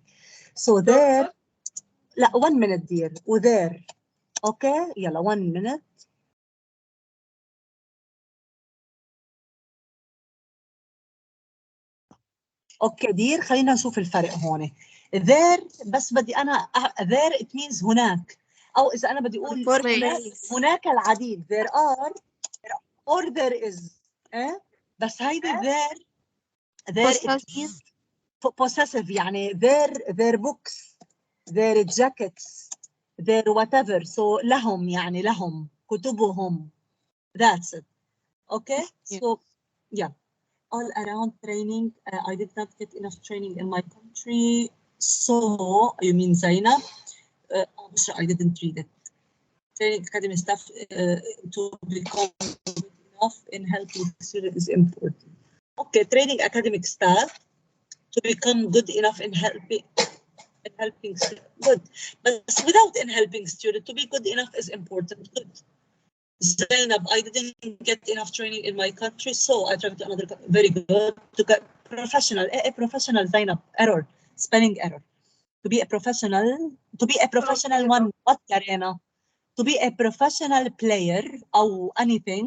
So there لا 1 minute dear وthere. اوكي يلا 1 minute. اوكي دير خلينا نشوف الفرق هون. there بس بدي انا there it means هناك او اذا انا بدي اقول هناك العديد there are or there is بس هيدي there it means possessive يعني their books their jackets their whatever so لهم يعني لهم كتبهم that's it okay so yeah all around training I did not get enough training in my country so you mean Zainab I didn't read it training academy staff to become good enough in helping students is important okay training academic staff to become good enough in helping good but without in helping student to be good enough is important good Zainab, I didn't get enough training in my country, so I tried to another very good to get professional. A professional Zainab, error, spelling error. To be a professional one, what Karina? To be a professional player or anything,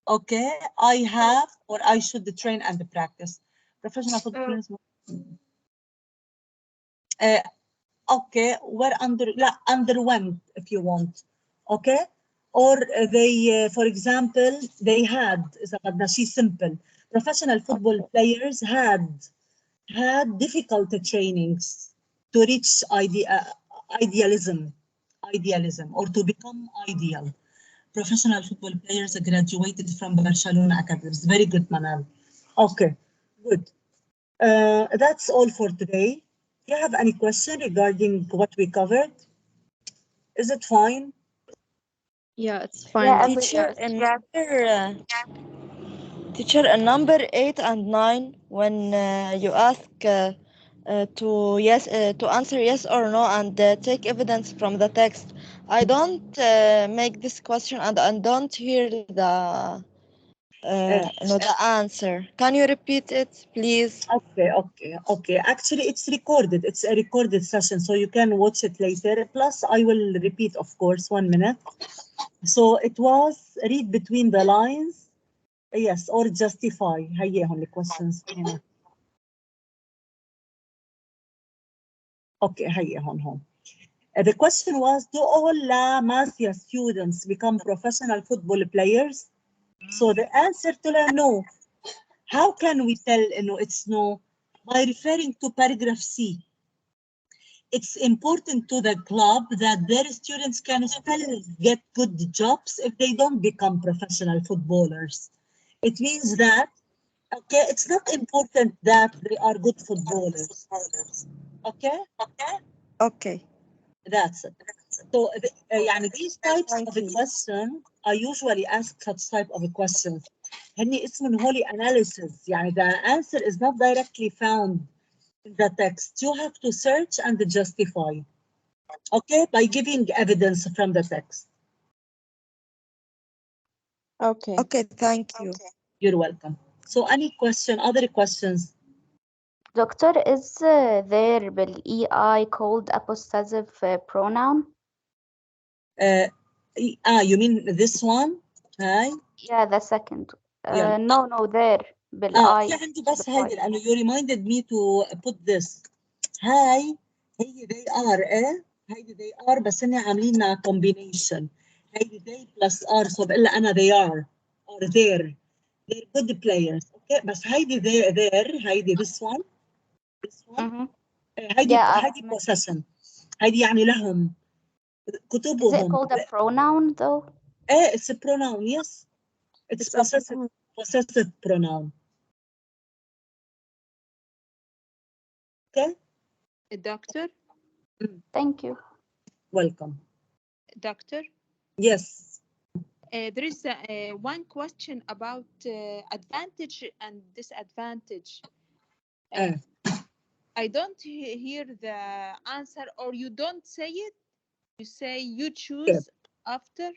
okay, I have or I should train and practice. Professional football players. Okay, we're underwent if you want, okay? Or they, for example, they had, she's simple. Professional football players had difficult trainings to reach idealism or to become ideal. Professional football players graduated from Barcelona Academies. Very good, Manal. Okay, good. That's all for today. Do you have any question regarding what we covered? Is it fine? Yeah, it's fine. Yeah, teacher, in number 8 and 9, when you ask to answer yes or no and take evidence from the text, I don't make this question and I don't hear the answer. Can you repeat it, please? Okay. Actually, it's recorded. It's a recorded session, so you can watch it later. Plus, I will repeat, of course, 1 minute. So it was read between the lines. Yes, or justify. هيهم the questions هنا. Okay, هيهم هون. The question was, do all La Masia students become professional football players? So the answer to La no. How can we tell no it's no? By referring to paragraph C. it's important to the club that their students can still get good jobs if they don't become professional footballers. It means that, okay, it's not important that they are good footballers. Okay? Okay. That's it. So يعني these types of a question, I usually ask such type of a questions. هني اسمهم هولي analysis. يعني the answer is not directly found in the text. You have to search and justify. Okay, by giving evidence from the text. Okay. Okay, thank you. You're welcome. So any question, other questions? Doctor, is there EI called a possessive pronoun? You mean this one? Hi. Yeah, the second. Yeah. No, there بالI. في عنده بس هيدي لأنه you reminded me to put this. هاي هي they are هيدي they are بس هن عاملين combination. هيدي they plus are so بقول أنا they are or they're good players. Okay بس هيدي there هيدي this one هيدي possession. هيدي يعني لهم كتبهم. Is it called a pronoun though? It's a pronoun, yes. It's possessive pronoun. Okay. Doctor? Thank you. Welcome. Doctor? Yes. There is one question about advantage and disadvantage. I don't hear the answer, or you don't say it. You say you choose after.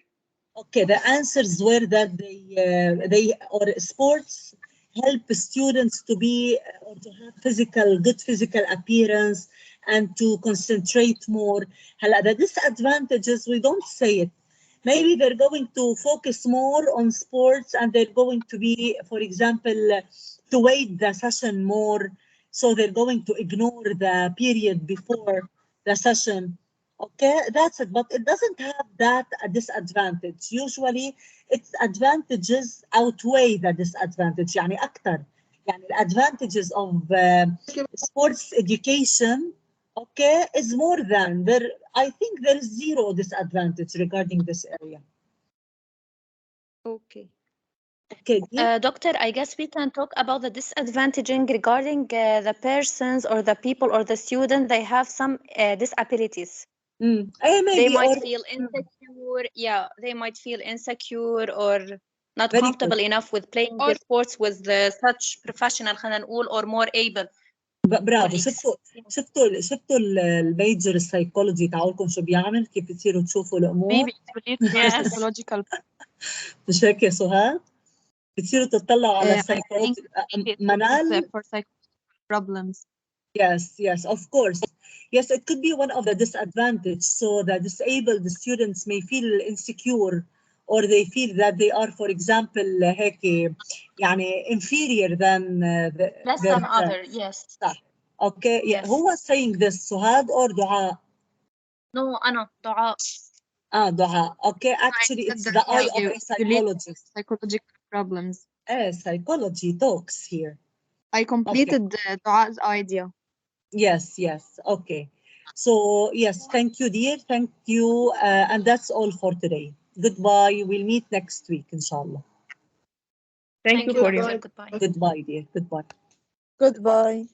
Okay, the answers were that they or sports help students to be or to have good physical appearance and to concentrate more. The disadvantages, we don't say it. Maybe they're going to focus more on sports and they're going to be, for example, to wait the session more. So they're going to ignore the period before the session. Okay, that's it. But it doesn't have that disadvantage. Usually, its advantages outweigh the disadvantage. يعني أكتر. يعني the advantages of sports education, okay, is more than there. I think there is zero disadvantage regarding this area. Okay. Okay. Doctor, I guess we can talk about the disadvantaging regarding the persons or the people or the student. They have some disabilities. They might feel insecure. Yeah, they might feel insecure or not comfortable enough with playing their sports with such professional خلينا نقول or more able. برافو. شفتوا الميجر السايكولوجي تاعولكم شو بيعمل كيف بتصيروا تشوفوا الامور. Maybe it's related to psychological. مش هيك يا سهاد؟ بتصيروا تطلعوا على السايكولوجي منال for psychological problems. Yes, of course. Yes, it could be one of the disadvantages. So the disabled students may feel insecure or they feel that they are, for example, هيك يعني inferior than less than other. Yes. Okay. Yes. Who was saying this, Suhad or Dua? No, أنا دعاء. Dua. Okay, actually, it's the eye of a psychologist. Psychological problems. Psychology talks here. I completed Dua's idea. Yes. Okay. So, yes, thank you, dear. Thank you. And that's all for today. Goodbye. We'll meet next week, inshallah. Thank you for your goodbye. Goodbye, dear. Goodbye. Goodbye.